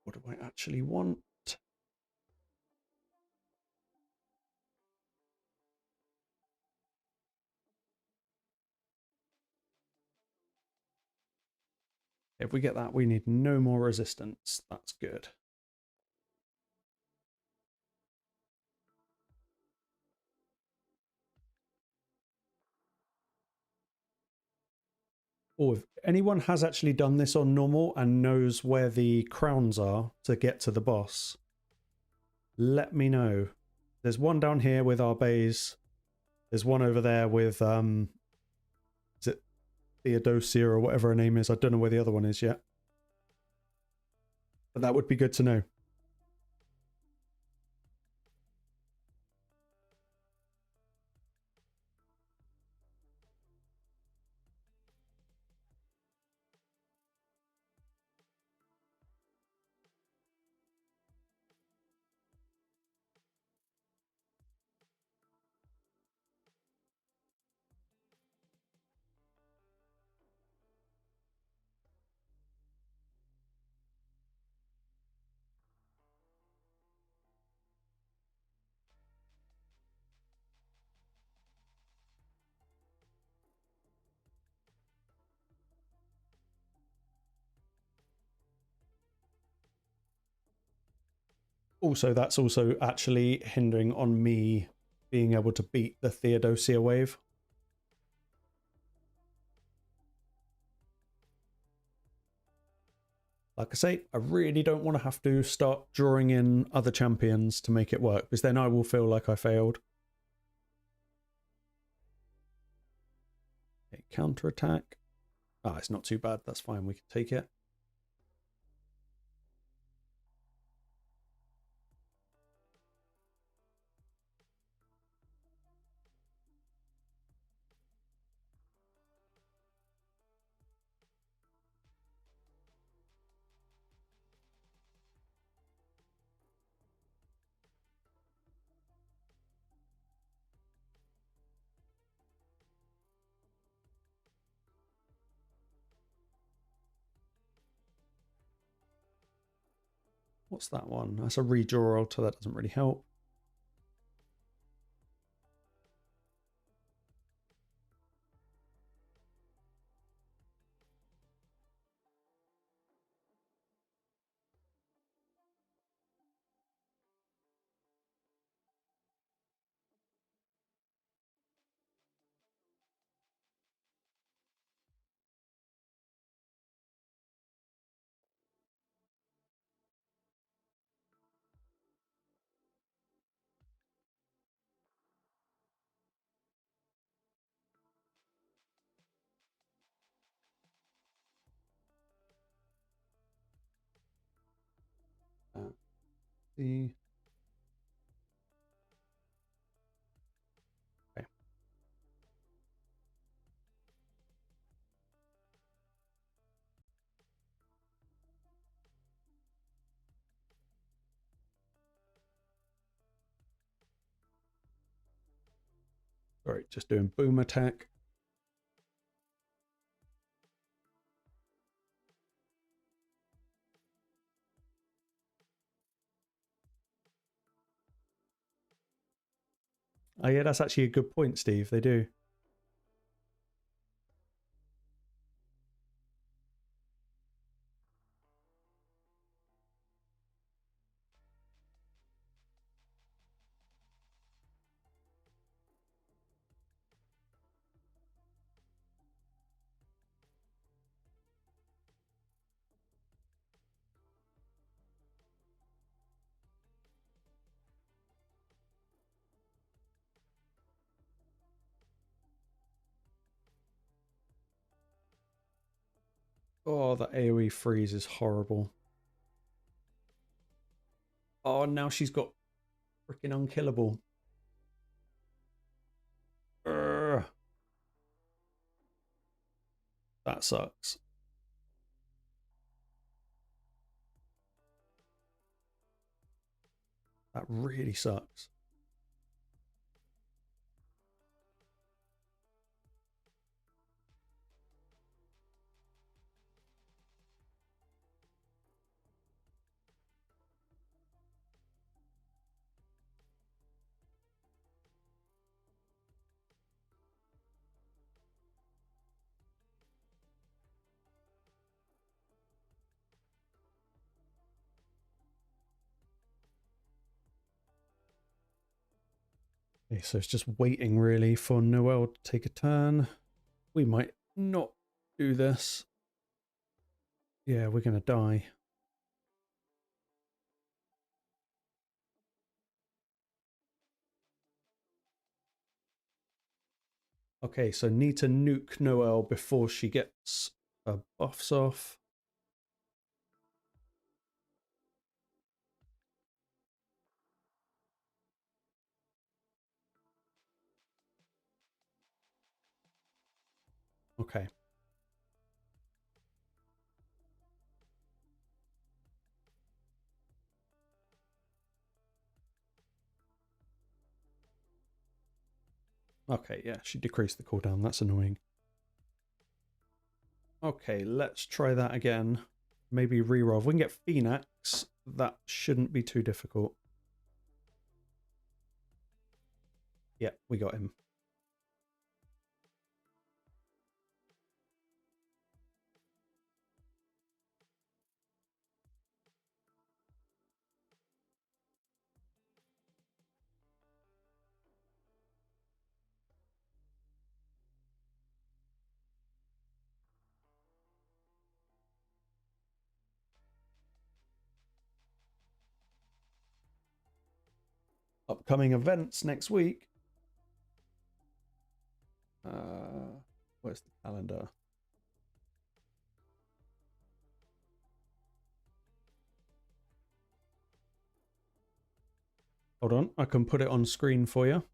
What do I actually want? If we get that, we need no more resistance. That's good. Or if anyone has actually done this on normal and knows where the crowns are to get to the boss, let me know. There's one down here with our bays. There's one over there with, is it Theodosia or whatever her name is? I don't know where the other one is yet. But that would be good to know. Also, that's also actually hindering on me being able to beat the Theodosia wave. Like I say, I really don't want to have to start drawing in other champions to make it work, because then I will feel like I failed. Okay, counterattack. Ah, it's not too bad. That's fine. We can take it. What's that one? That's a redraw altar. That doesn't really help. The okay. Sorry, just doing boom attack. Oh yeah, that's actually a good point, Steve. They do. Oh, the AoE freeze is horrible. Oh, now she's got freaking unkillable. Urgh. That sucks. That really sucks. Okay, so it's just waiting really for Noelle to take a turn. We might not do this. Yeah, we're going to die. Okay, so need to nuke Noelle before she gets her buffs off. Okay. Okay, yeah, she decreased the cooldown. That's annoying. Okay, let's try that again. Maybe reroll. If we can get Phoenix, that shouldn't be too difficult. Yeah, we got him. Upcoming events next week. Where's the calendar? Hold on, I can put it on screen for you.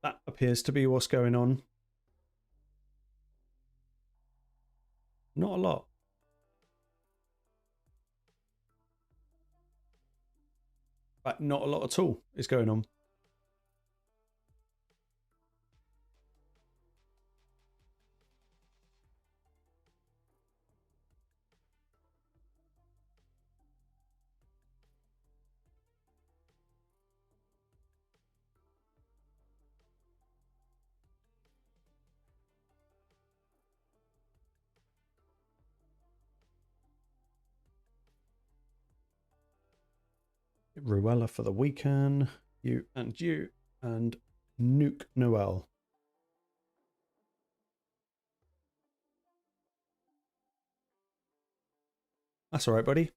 That appears to be what's going on. Not a lot. But not a lot at all is going on. Ruella for the weekend. You, and Nuke Noel. That's all right, buddy.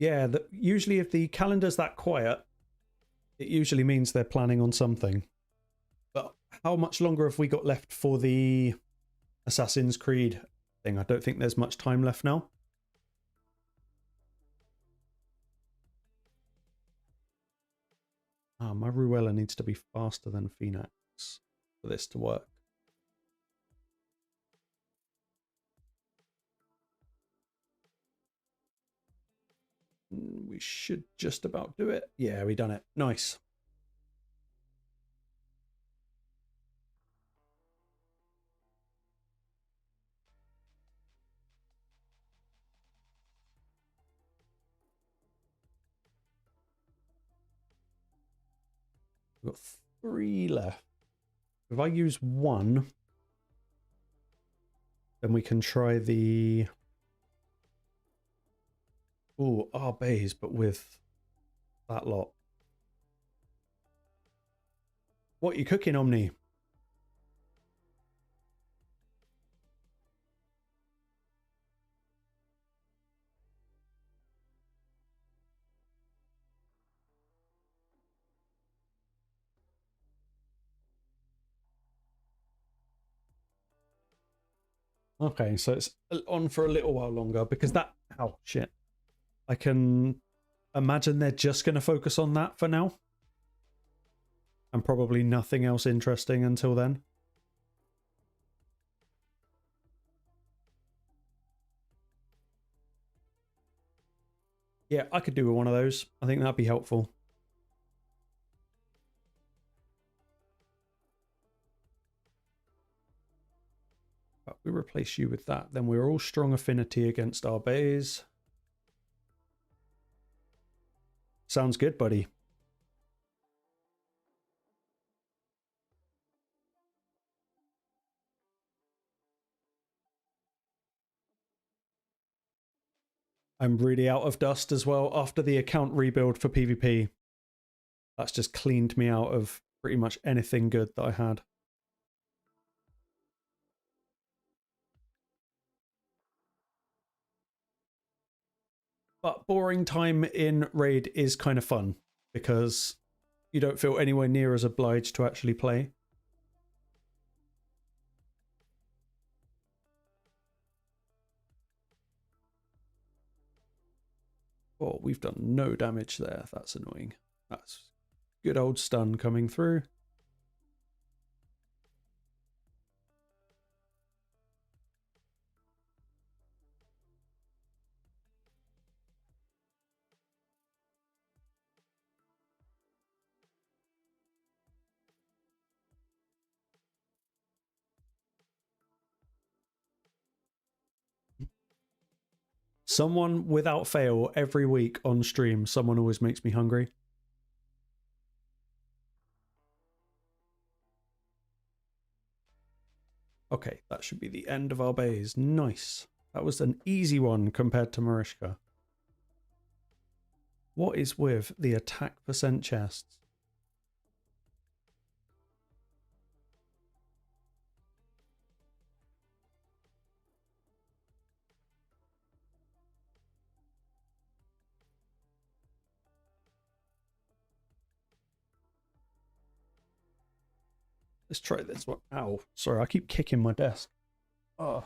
Yeah, usually if the calendar's that quiet, it usually means they're planning on something. But how much longer have we got left for the Assassin's Creed thing? I don't think there's much time left now. My Ruella needs to be faster than Phoenix for this to work. We should just about do it. Yeah, we done it. Nice. We've got 3 left. If I use 1, then we can try the... Oh, our bays, but with that lot. What are you cooking, Omni? Okay, so it's on for a little while longer because that... Oh, shit. I can imagine they're just going to focus on that for now. And probably nothing else interesting until then. Yeah, I could do with one of those. I think that'd be helpful. But we replace you with that. Then we're all strong affinity against our bays. Sounds good, buddy. I'm really out of dust as well after the account rebuild for PvP. That's just cleaned me out of pretty much anything good that I had. But boring time in raid is kind of fun because you don't feel anywhere near as obliged to actually play. Oh, we've done no damage there. That's annoying. That's good old stun coming through. Someone without fail every week on stream, someone always makes me hungry. Okay, that should be the end of our bays. Nice. That was an easy one compared to Marishka. What is with the attack percent chests? Let's try this one. Ow. Sorry, I keep kicking my desk. Oh.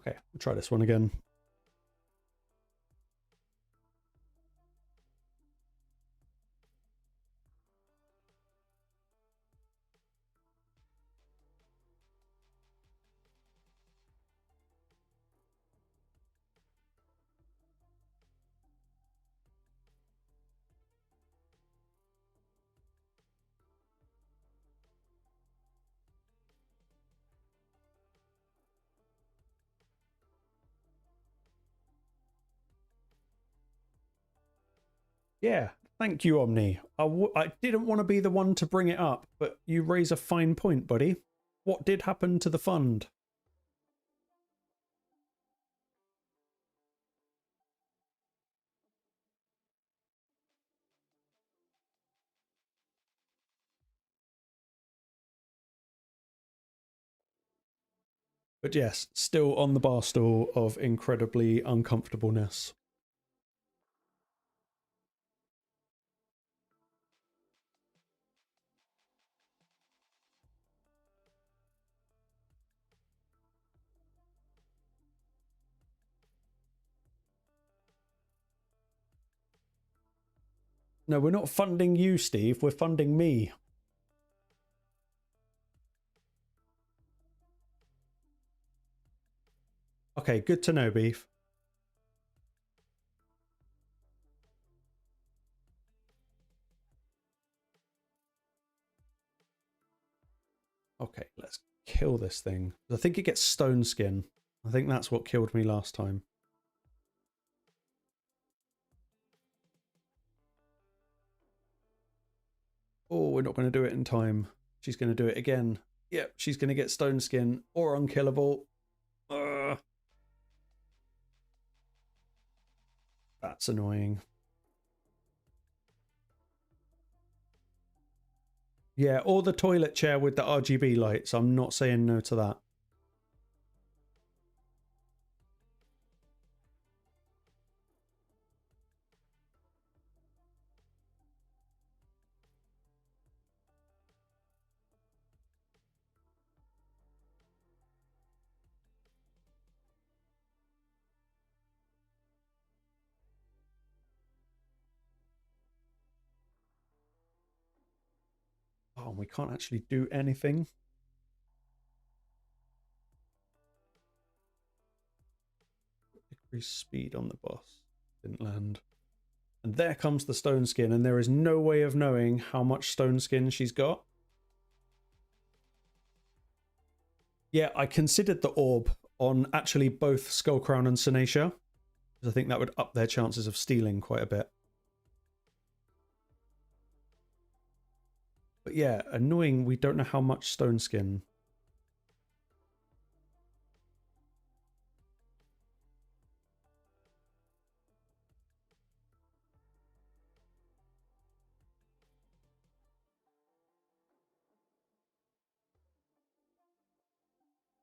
Okay, we'll try this one again. Yeah, thank you, Omni. I didn't want to be the one to bring it up, but you raise a fine point, buddy. What did happen to the fund? But yes, still on the bar stool of incredibly uncomfortableness. No, we're not funding you, Steve. We're funding me. Okay, good to know, Beef. Okay, let's kill this thing. I think it gets stone skin. I think that's what killed me last time. Oh, we're not going to do it in time. She's going to do it again. Yep, she's going to get stone skin or unkillable. That's annoying. Yeah, or the toilet chair with the RGB lights. I'm not saying no to that. Oh, we can't actually do anything. Decrease speed on the boss. Didn't land. And there comes the stone skin, and there is no way of knowing how much stone skin she's got. Yeah, I considered the orb on actually both Skullcrown and Sinacia, because I think that would up their chances of stealing quite a bit. But yeah, annoying, we don't know how much stone skin.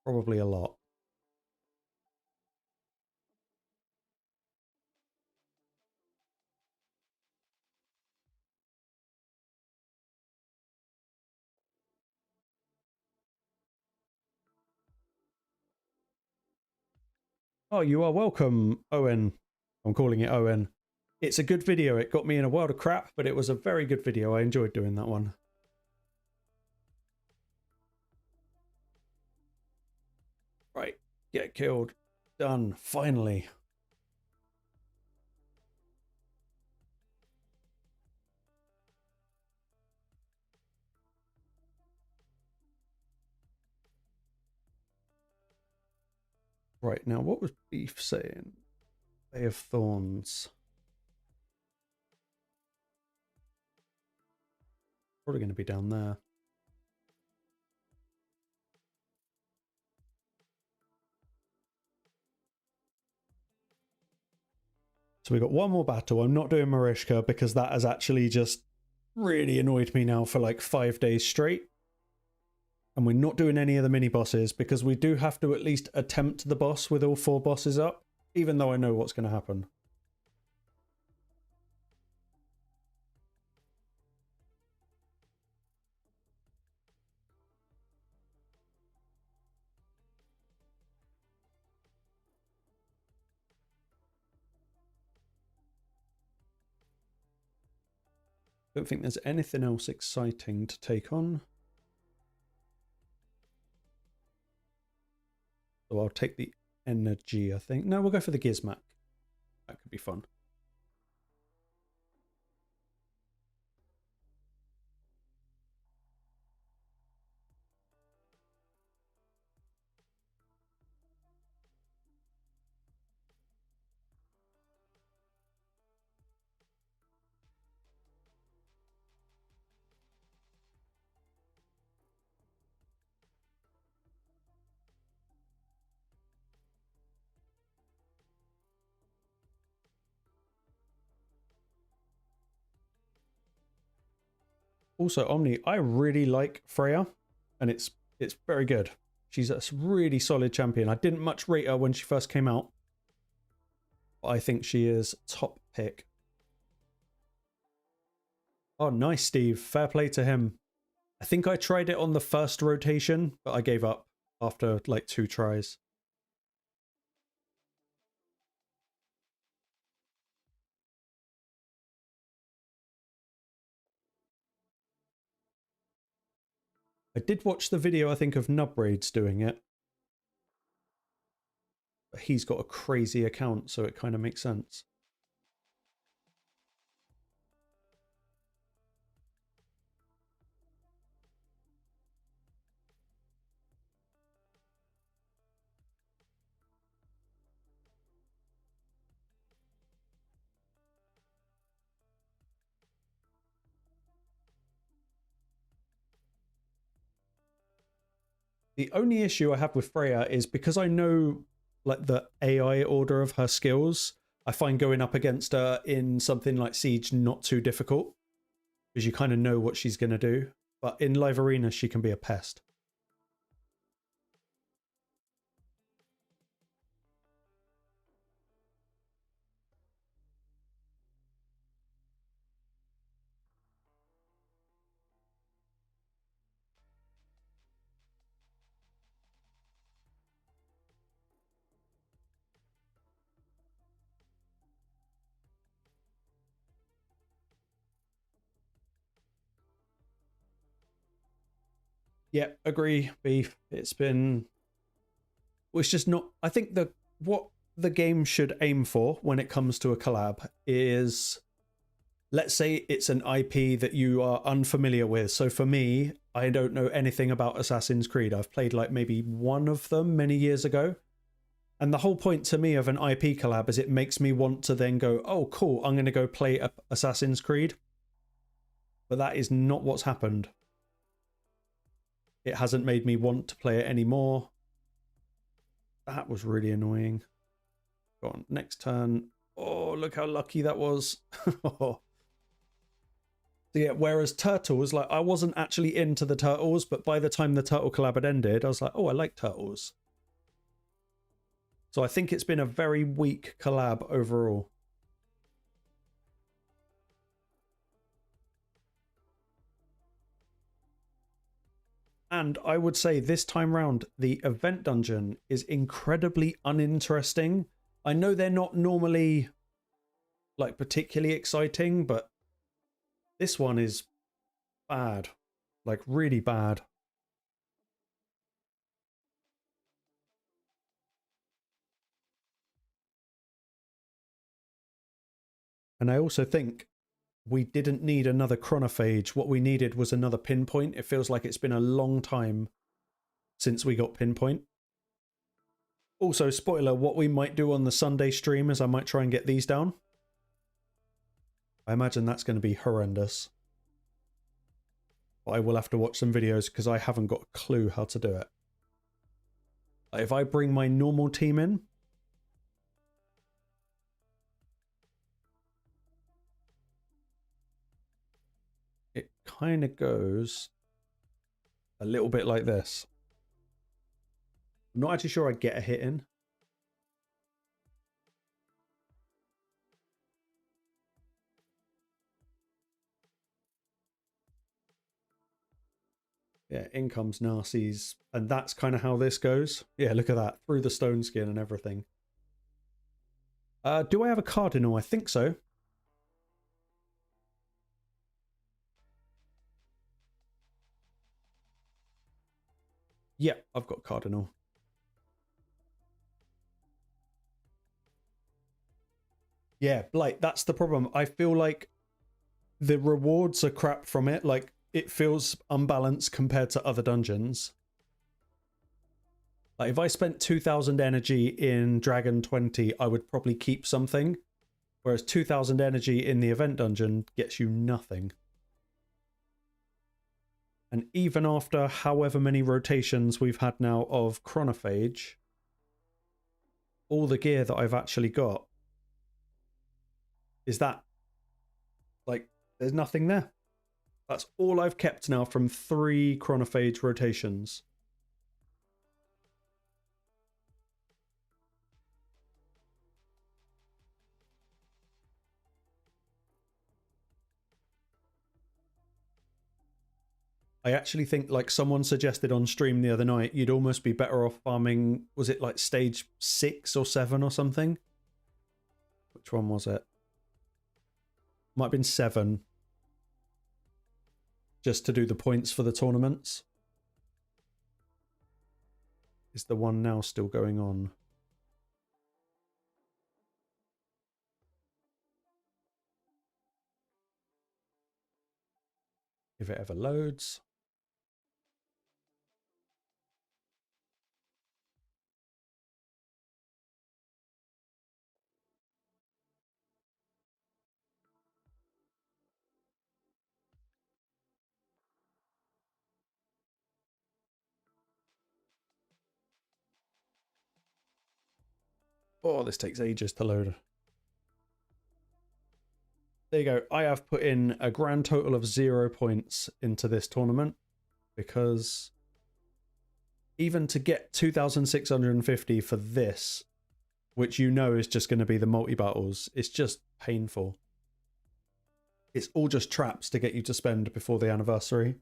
Probably a lot. Oh, you are welcome, Owen. I'm calling it Owen. It's a good video. It got me in a world of crap, but it was a very good video. I enjoyed doing that one. Right, get killed. Done. Finally. Right, now what was Beef saying? Bay of Thorns. Probably going to be down there. So we got one more battle. I'm not doing Marishka because that has actually just really annoyed me now for like 5 days straight. And we're not doing any of the mini bosses because we do have to at least attempt the boss with all 4 bosses up. even though I know what's going to happen. Don't think there's anything else exciting to take on. So I'll take the energy, I think. No, we'll go for the Gizmac. That could be fun. Also, Omni, I really like Freya, and it's very good. She's a really solid champion. I didn't much rate her when she first came out, but I think she is top pick. Oh, nice, Steve. Fair play to him. I think I tried it on the first rotation, but I gave up after like 2 tries. I did watch the video, I think, of Nubraids doing it. But he's got a crazy account, so it kind of makes sense. The only issue I have with Freya is because I know like the AI order of her skills, I find going up against her in something like Siege not too difficult because you kind of know what she's going to do. But in live arena, she can be a pest. Yeah, agree, Beef. It's been... Well, it's just not... I think what the game should aim for when it comes to a collab is... Let's say it's an IP that you are unfamiliar with. So for me, I don't know anything about Assassin's Creed. I've played like maybe one of them many years ago. And the whole point to me of an IP collab is it makes me want to then go, oh, cool, I'm going to go play Assassin's Creed. But that is not what's happened. It hasn't made me want to play it anymore. That was really annoying. Go on, next turn. Oh, look how lucky that was. So yeah, whereas turtles, like I wasn't actually into the turtles, but by the time the turtle collab had ended, I was like, oh, I like turtles. So I think it's been a very weak collab overall. And I would say this time round, the event dungeon is incredibly uninteresting. I know they're not normally like particularly exciting, but this one is bad, like really bad. And I also think we didn't need another chronophage. What we needed was another pinpoint. It feels like it's been a long time since we got pinpoint. Also, spoiler, what we might do on the Sunday stream is I might try and get these down. I imagine that's going to be horrendous. But I will have to watch some videos because I haven't got a clue how to do it. If I bring my normal team in, it kind of goes a little bit like this. I'm not actually sure I'd get a hit in. Yeah, in comes Narcies, and that's kind of how this goes. Yeah, look at that, through the stone skin and everything. Do I have a Cardinal? I think so. Yeah, I've got Cardinal. Yeah, Blight, that's the problem. I feel like the rewards are crap from it. Like, it feels unbalanced compared to other dungeons. Like, if I spent 2,000 energy in Dragon 20, I would probably keep something. Whereas 2,000 energy in the event dungeon gets you nothing. And even after however many rotations we've had now of Chronophage, all the gear that I've actually got is that. Like, there's nothing there. That's all I've kept now from 3 Chronophage rotations. I actually think, like someone suggested on stream the other night, you'd almost be better off farming, was it like stage 6 or 7 or something? Which one was it? Might have been 7. Just to do the points for the tournaments. Is the one now still going on? If it ever loads. Oh, this takes ages to load. There you go. I have put in a grand total of 0 points into this tournament because even to get 2,650 for this, which you know is just going to be the multi-battles, it's just painful. It's all just traps to get you to spend before the anniversary.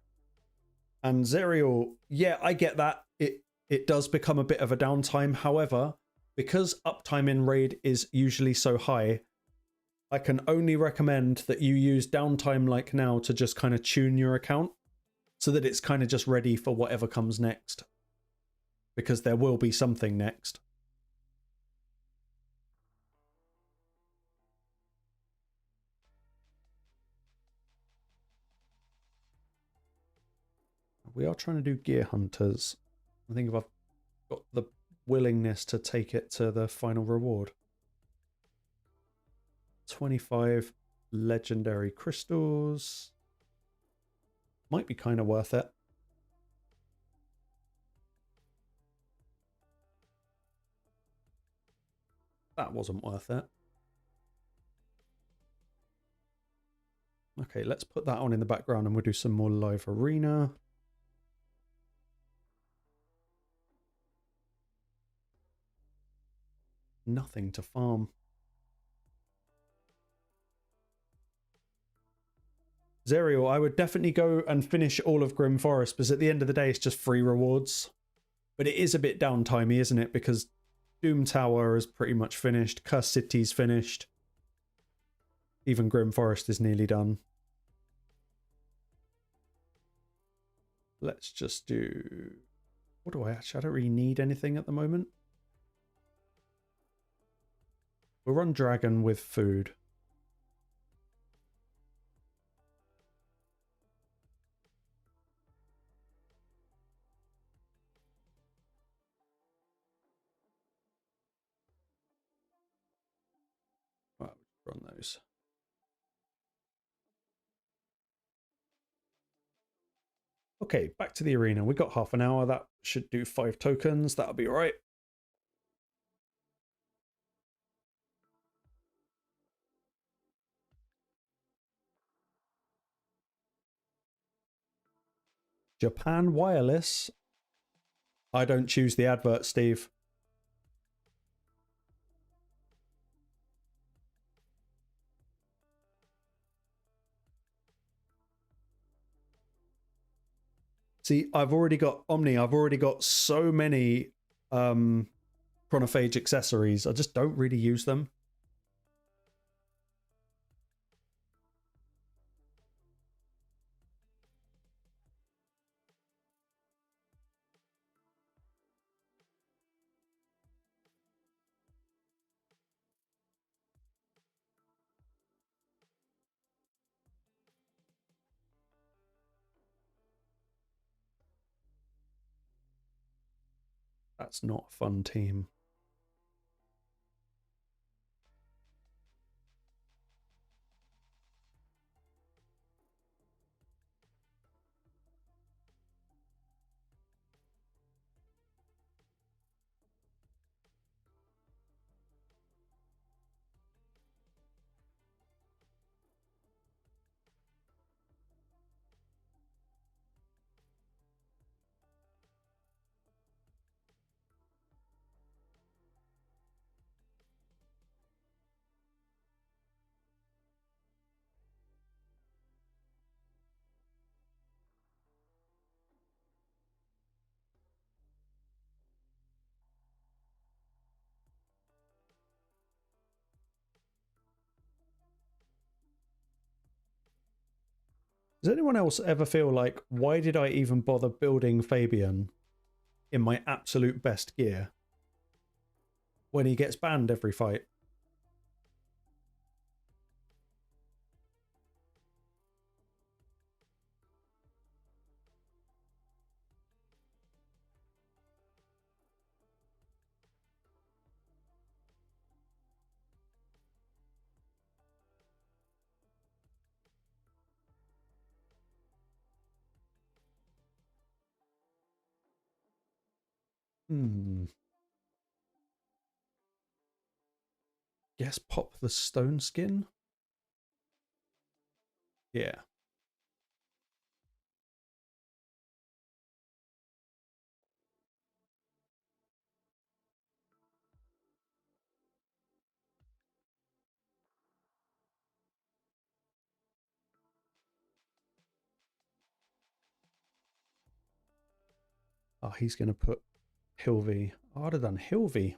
And Zerial, yeah, I get that. It does become a bit of a downtime. However, because uptime in raid is usually so high, I can only recommend that you use downtime like now to just kind of tune your account so that it's kind of just ready for whatever comes next. Because there will be something next. We are trying to do gear hunters. I think if I've got the willingness to take it to the final reward. 25 legendary crystals. Might be kind of worth it. That wasn't worth it. Okay, let's put that on in the background and we'll do some more live arena. Nothing to farm. Zerial, I would definitely go and finish all of Grim Forest because at the end of the day, it's just free rewards. But it is a bit downtimey, isn't it? Because Doom Tower is pretty much finished. Cursed City's finished. Even Grim Forest is nearly done. Let's just do... What do I actually... I don't really need anything at the moment. We'll run Dragon with food. Right, run those. Okay, back to the arena. We got half an hour. That should do 5 tokens. That'll be all right. Japan Wireless. I don't choose the advert, Steve. See, I've already got Omni. I've already got so many chronophage accessories. I just don't really use them. That's not a fun team. Does anyone else ever feel like, why did I even bother building Fabian in my absolute best gear when he gets banned every fight? Guess pop the stone skin? Yeah. Oh, he's going to put Hilvy. Oh, I'd have done Hilvy.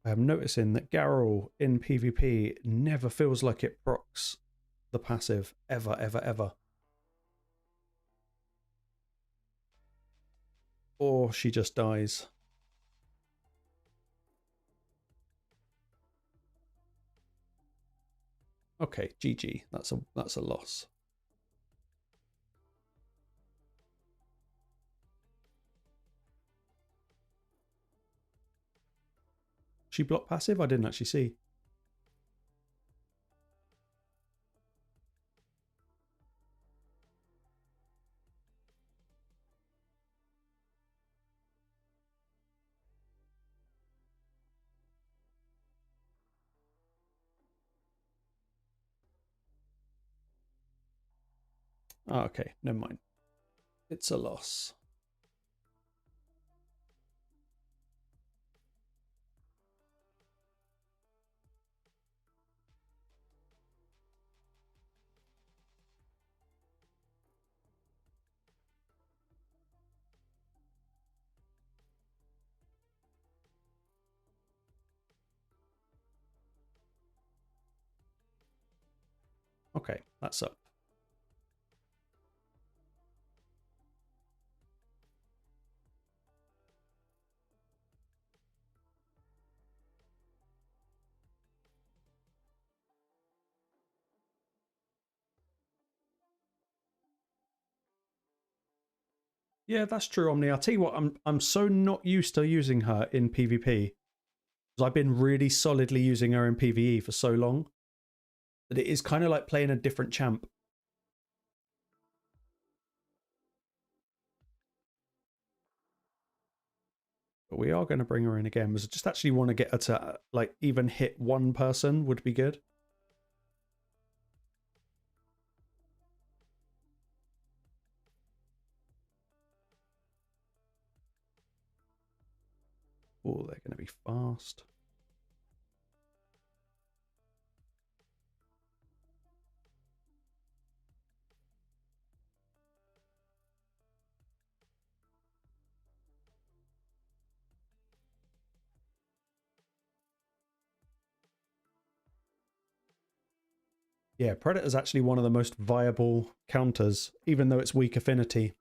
I'm noticing that Garrel in PvP never feels like it procs the passive ever, ever, ever. Or she just dies. Okay, GG. That's a loss. She blocked passive? I didn't actually see. Oh, okay, never mind. It's a loss. Okay, that's up. Yeah, that's true, Omni. I'll tell you what, I'm so not used to using her in PvP. Because I've been really solidly using her in PvE for so long. that it is kind of like playing a different champ. But we are going to bring her in again. We just actually want to get her to like even hit one person would be good. Oh, they're going to be fast. Yeah, Predator's actually one of the most viable counters, even though it's weak affinity.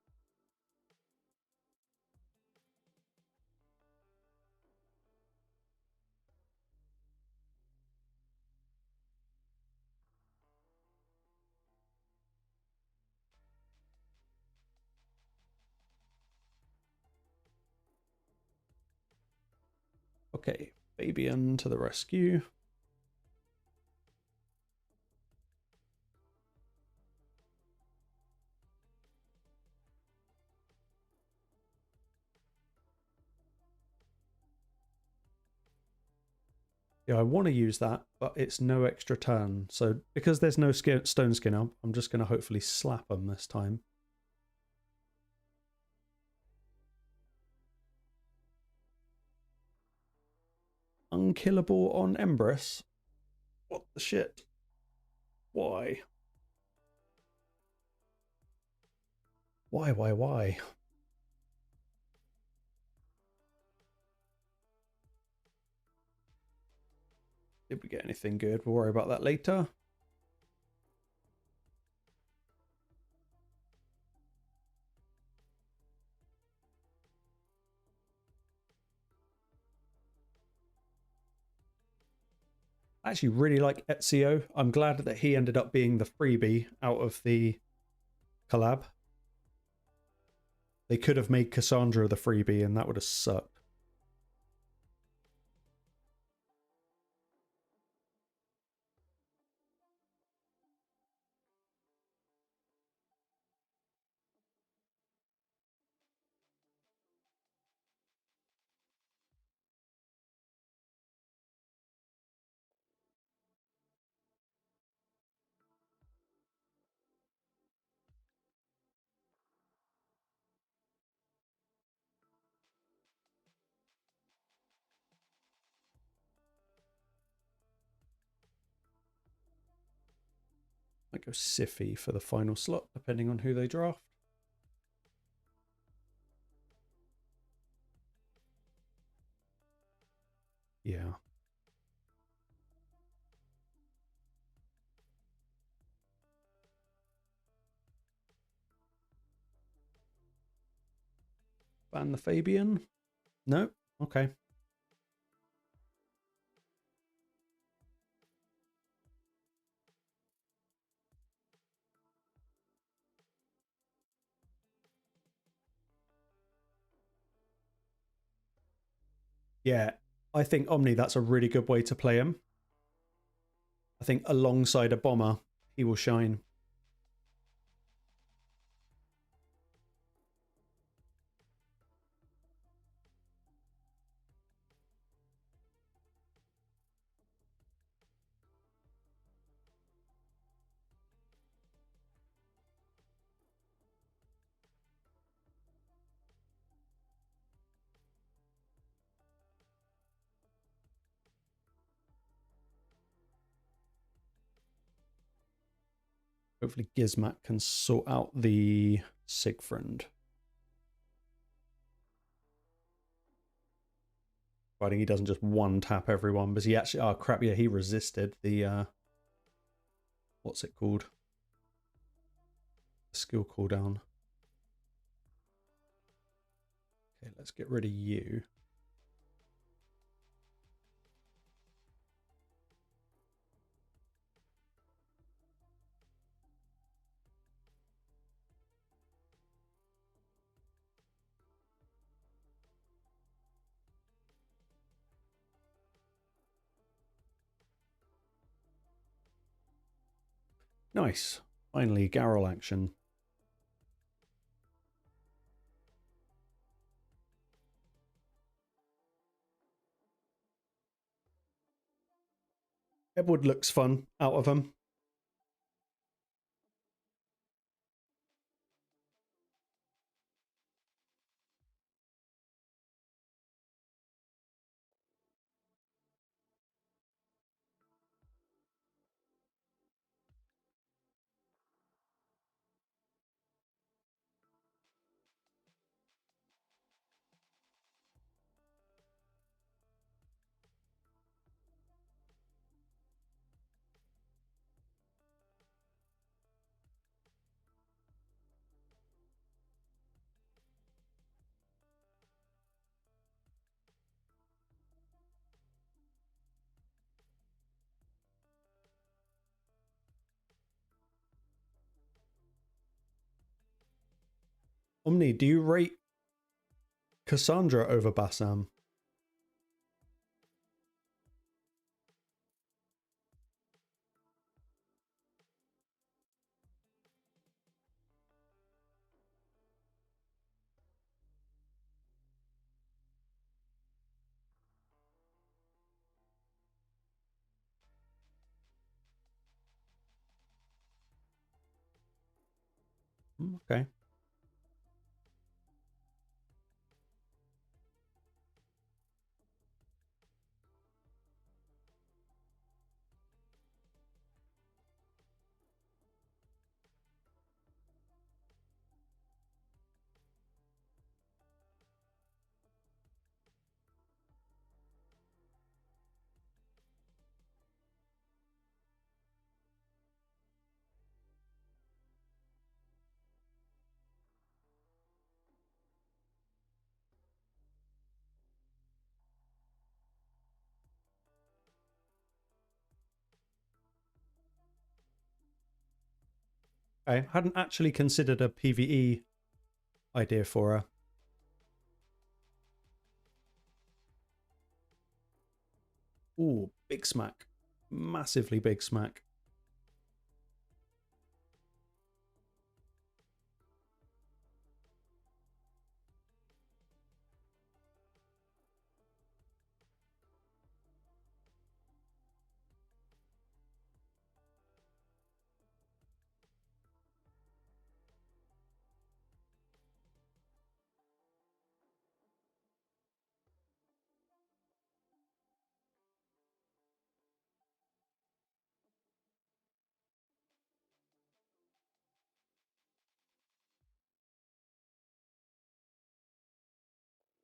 Okay, Fabian to the rescue. Yeah, I want to use that, but it's no extra turn. So because there's no stone skin up, I'm just going to hopefully slap them this time. Unkillable on Empress? What the shit? Why? Why? Did we get anything good? We'll worry about that later. I actually really like Ezio. I'm glad that he ended up being the freebie out of the collab. They could have made Cassandra the freebie and that would have sucked. Might go Siffy for the final slot, depending on who they draft. Yeah. Ban the Fabian? No? Okay. Yeah, I think Omni, that's a really good way to play him. I think alongside a bomber, he will shine. Hopefully Gizmat can sort out the Siegfried. Providing he doesn't just one tap everyone, but he actually, oh crap, yeah, he resisted the, what's it called? The skill cooldown. Okay, let's get rid of you. Nice. Finally, Garrel action. Edward looks fun out of them. Omni, do you rate Cassandra over Bassam? Okay. I hadn't actually considered a PvE idea for her. Ooh, big smack. Massively big smack.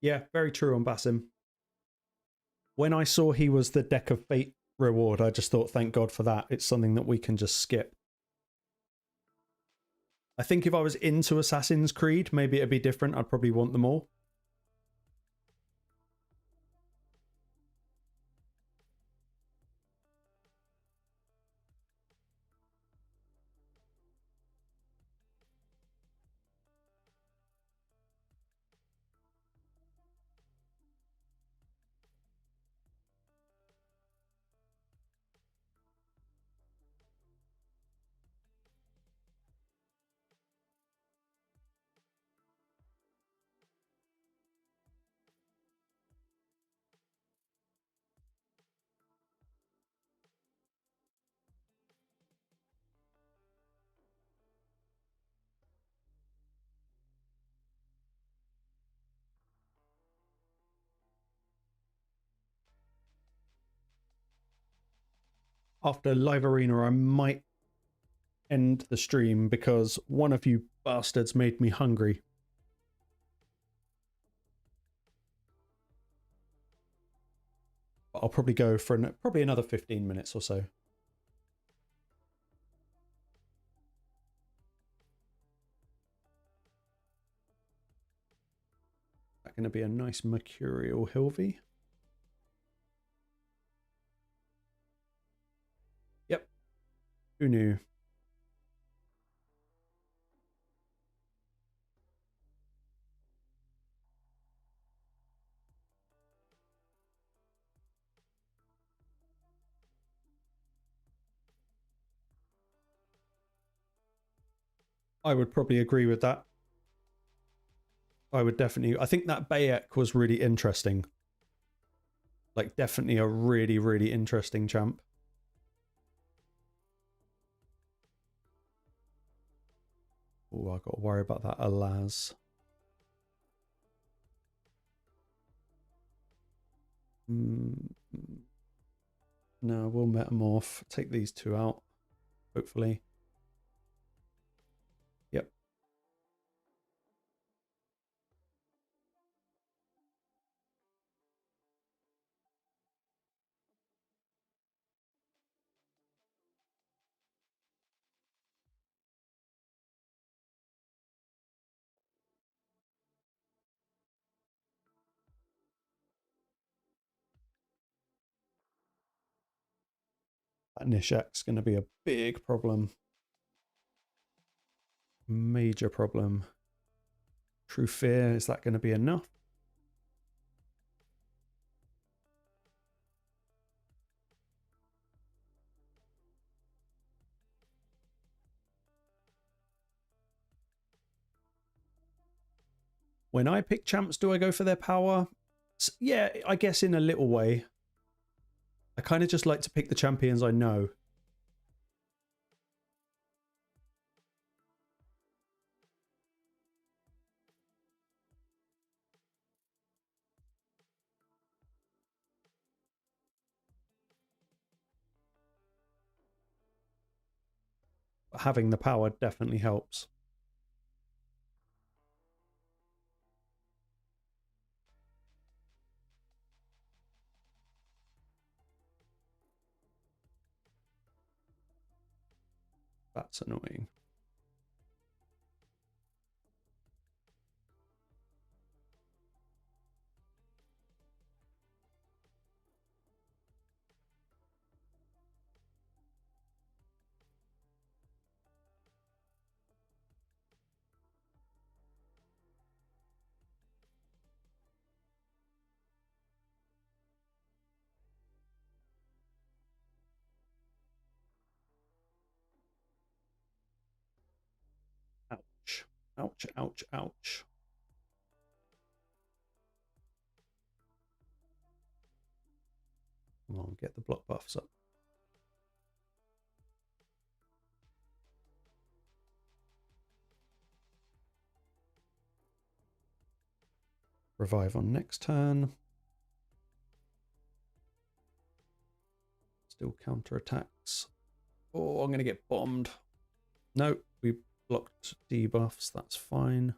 Yeah, very true on Basim. When I saw he was the Deck of Fate reward, I just thought, thank God for that. It's something that we can just skip. I think if I was into Assassin's Creed, maybe it'd be different. I'd probably want them all. After Live Arena, I might end the stream because one of you bastards made me hungry. But I'll probably go for probably another 15 minutes or so. That's going to be a nice Mercurial Hilvy. Yep. Who knew? I would probably agree with that. I would definitely. I think that Bayek was really interesting. Like, definitely a really, really interesting champ. Oh, I got to worry about that Alaz. No, we'll metamorph. Take these two out, hopefully. Yep. That Nishak's going to be a big problem. Major problem. True Fear, is that going to be enough? When I pick champs, do I go for their power? Yeah, I guess in a little way. I kind of just like to pick the champions I know. But having the power definitely helps. That's annoying. Ouch. Ouch, ouch, ouch. Come on, get the block buffs up. Revive on next turn. Still counterattacks. Oh, I'm going to get bombed. No, we blocked debuffs. That's fine.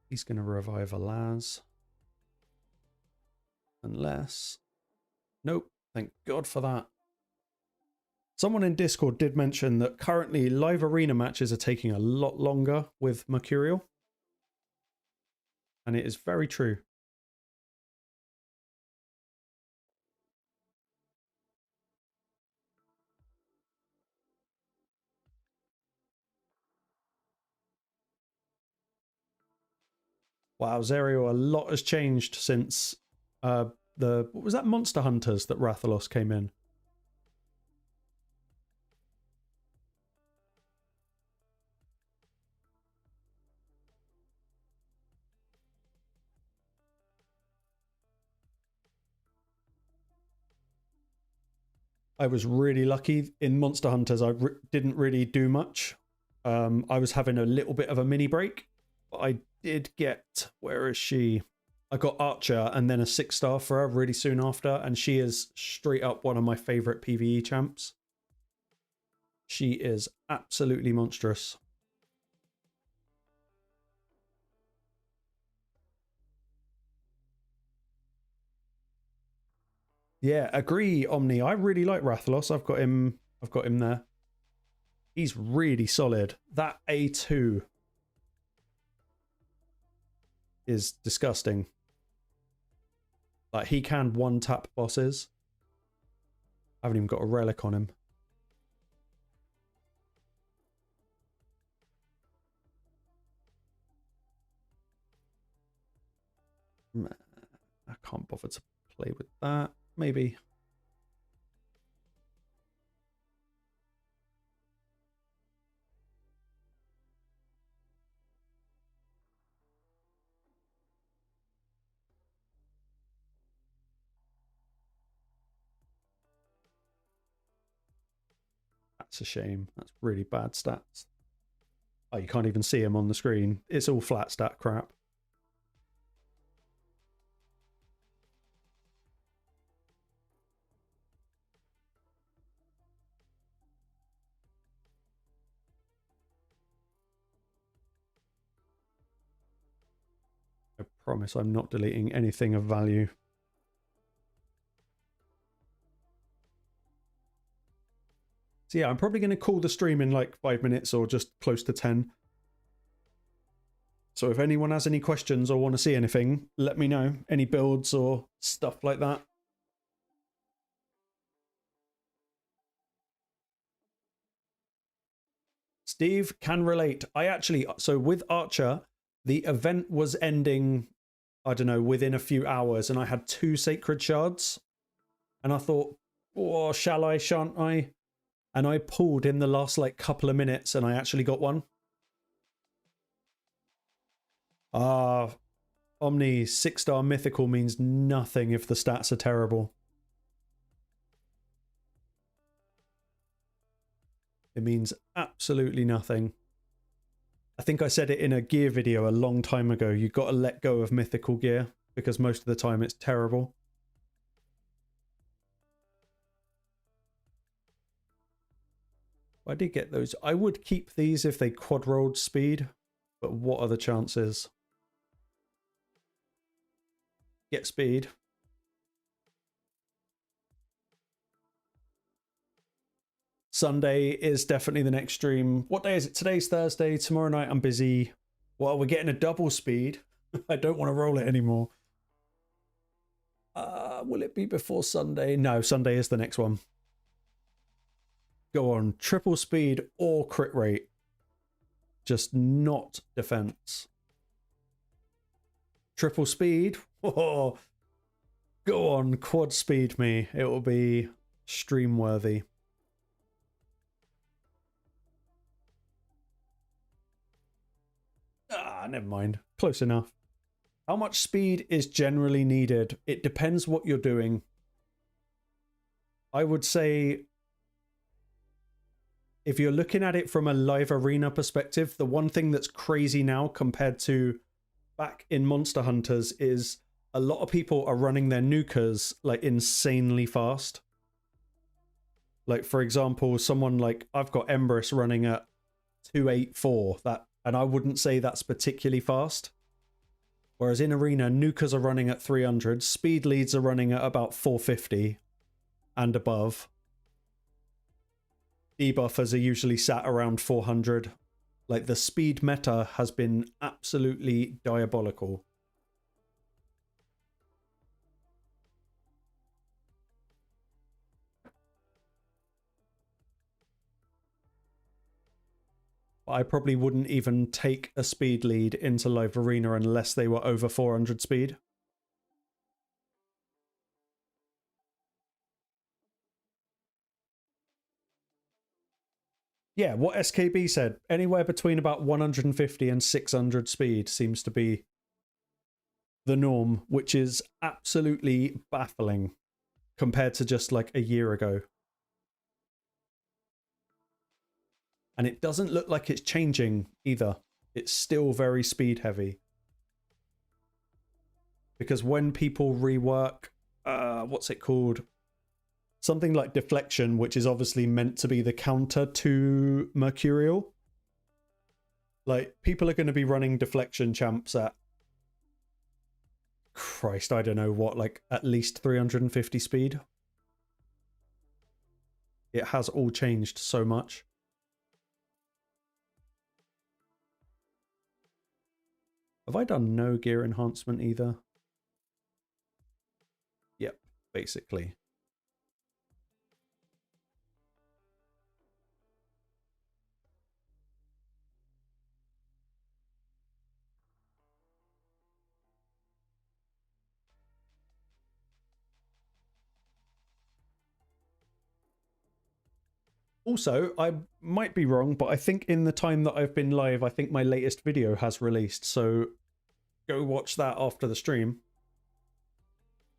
He's going to revive Alaz. Unless... Nope. Thank God for that. Someone in Discord did mention that currently live arena matches are taking a lot longer with Mercurial. And it is very true. Wow, Zerial, a lot has changed since what was that, Monster Hunters that Rathalos came in? I was really lucky in Monster Hunters. I didn't really do much. I was having a little bit of a mini break. But I did get, where is she? I got Archer and then a 6-star for her really soon after. And she is straight up one of my favorite PvE champs. She is absolutely monstrous. Yeah, agree, Omni. I really like Rathalos. I've got him there. He's really solid. That A2 is disgusting. Like, he can one-tap bosses. I haven't even got a relic on him. I can't bother to play with that. Maybe. It's a shame. That's really bad stats. Oh, you can't even see them on the screen. It's all flat stat crap. I promise I'm not deleting anything of value. So yeah, I'm probably going to call the stream in like 5 minutes or just close to 10. So if anyone has any questions or want to see anything, let me know. Any builds or stuff like that. Steve can relate. So with Archer, the event was ending, I don't know, within a few hours, and I had 2 sacred shards. And I thought, oh, shall I, shan't I? And I pulled in the last like couple of minutes and I actually got one. Omni 6-star mythical means nothing if the stats are terrible. It means absolutely nothing. I think I said it in a gear video a long time ago. You've got to let go of mythical gear because most of the time it's terrible. I did get those. I would keep these if they quad rolled speed, but what are the chances? Get speed. Sunday is definitely the next stream. What day is it? Today's Thursday. Tomorrow night I'm busy. Well, we're getting a double speed. I don't want to roll it anymore. Will it be before Sunday? No, Sunday is the next one. Go on, triple speed or crit rate. Just not defense. Triple speed. Oh, go on, quad speed me. It will be stream worthy. Never mind. Close enough. How much speed is generally needed? It depends what you're doing. I would say if you're looking at it from a live arena perspective, the one thing that's crazy now compared to back in Monster Hunters is a lot of people are running their nukers like insanely fast. Like, for example, someone like I've got Empress running at 284, and I wouldn't say that's particularly fast. Whereas in Arena, nukers are running at 300, speed leads are running at about 450 and above. Debuffers are usually sat around 400. Like, the speed meta has been absolutely diabolical. I probably wouldn't even take a speed lead into live arena unless they were over 400 speed. Yeah, what SKB said, anywhere between about 150 and 600 speed seems to be the norm, which is absolutely baffling compared to just like a year ago. And it doesn't look like it's changing either. It's still very speed heavy. Because when people rework, what's it called? Something like deflection, which is obviously meant to be the counter to Mercurial. Like, people are going to be running deflection champs at, Christ, I don't know what, like at least 350 speed. It has all changed so much. Have I done no gear enhancement either? Yep, basically. Also, I might be wrong, but I think in the time that I've been live, I think my latest video has released. So go watch that after the stream.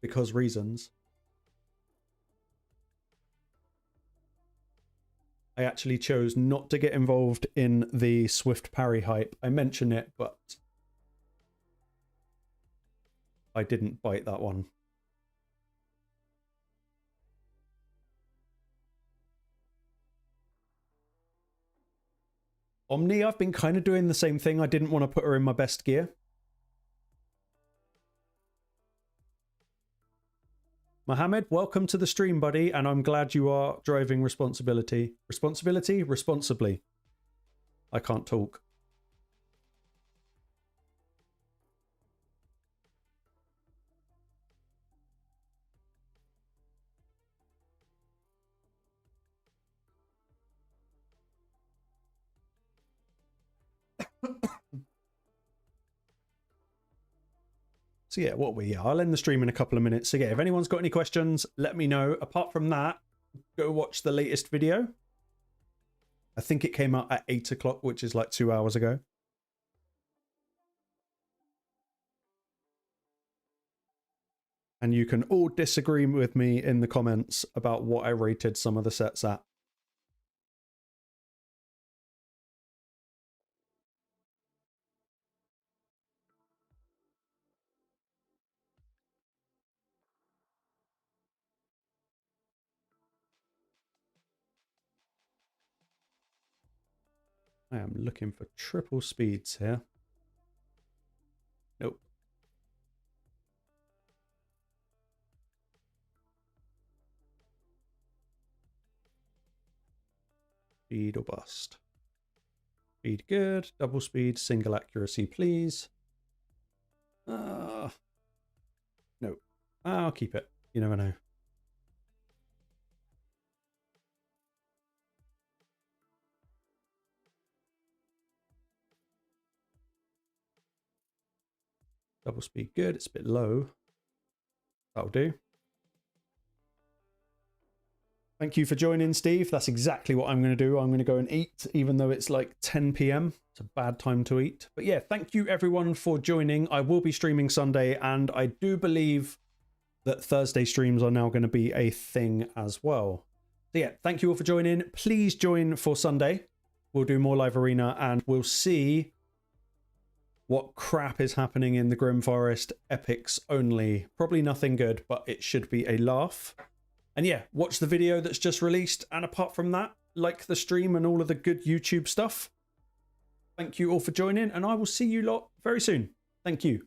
Because reasons. I actually chose not to get involved in the Swift parry hype. I mention it, but I didn't bite that one. Omni, I've been kind of doing the same thing. I didn't want to put her in my best gear. Mohammed, welcome to the stream, buddy, and I'm glad you are driving responsibly. I can't talk. So yeah, I'll end the stream in a couple of minutes. So yeah, if anyone's got any questions, let me know. Apart from that, go watch the latest video. I think it came out at 8 o'clock, which is like 2 hours ago. And you can all disagree with me in the comments about what I rated some of the sets at. I am looking for triple speeds here. Nope. Speed or bust. Speed good. Double speed. Single accuracy, please. No. I'll keep it. You never know. Double speed good. It's a bit low. That'll do. Thank you for joining, Steve. That's exactly what I'm going to do. I'm going to go and eat, even though it's like 10 p.m. It's a bad time to eat. But yeah, thank you everyone for joining. I will be streaming Sunday, and I do believe that Thursday streams are now going to be a thing as well. So yeah, thank you all for joining. Please join for Sunday. We'll do more live arena, and we'll see what crap is happening in the Grim Forest. Epics only. Probably nothing good, but it should be a laugh. And yeah, watch the video that's just released. And apart from that, like the stream and all of the good YouTube stuff. Thank you all for joining, and I will see you lot very soon. Thank you.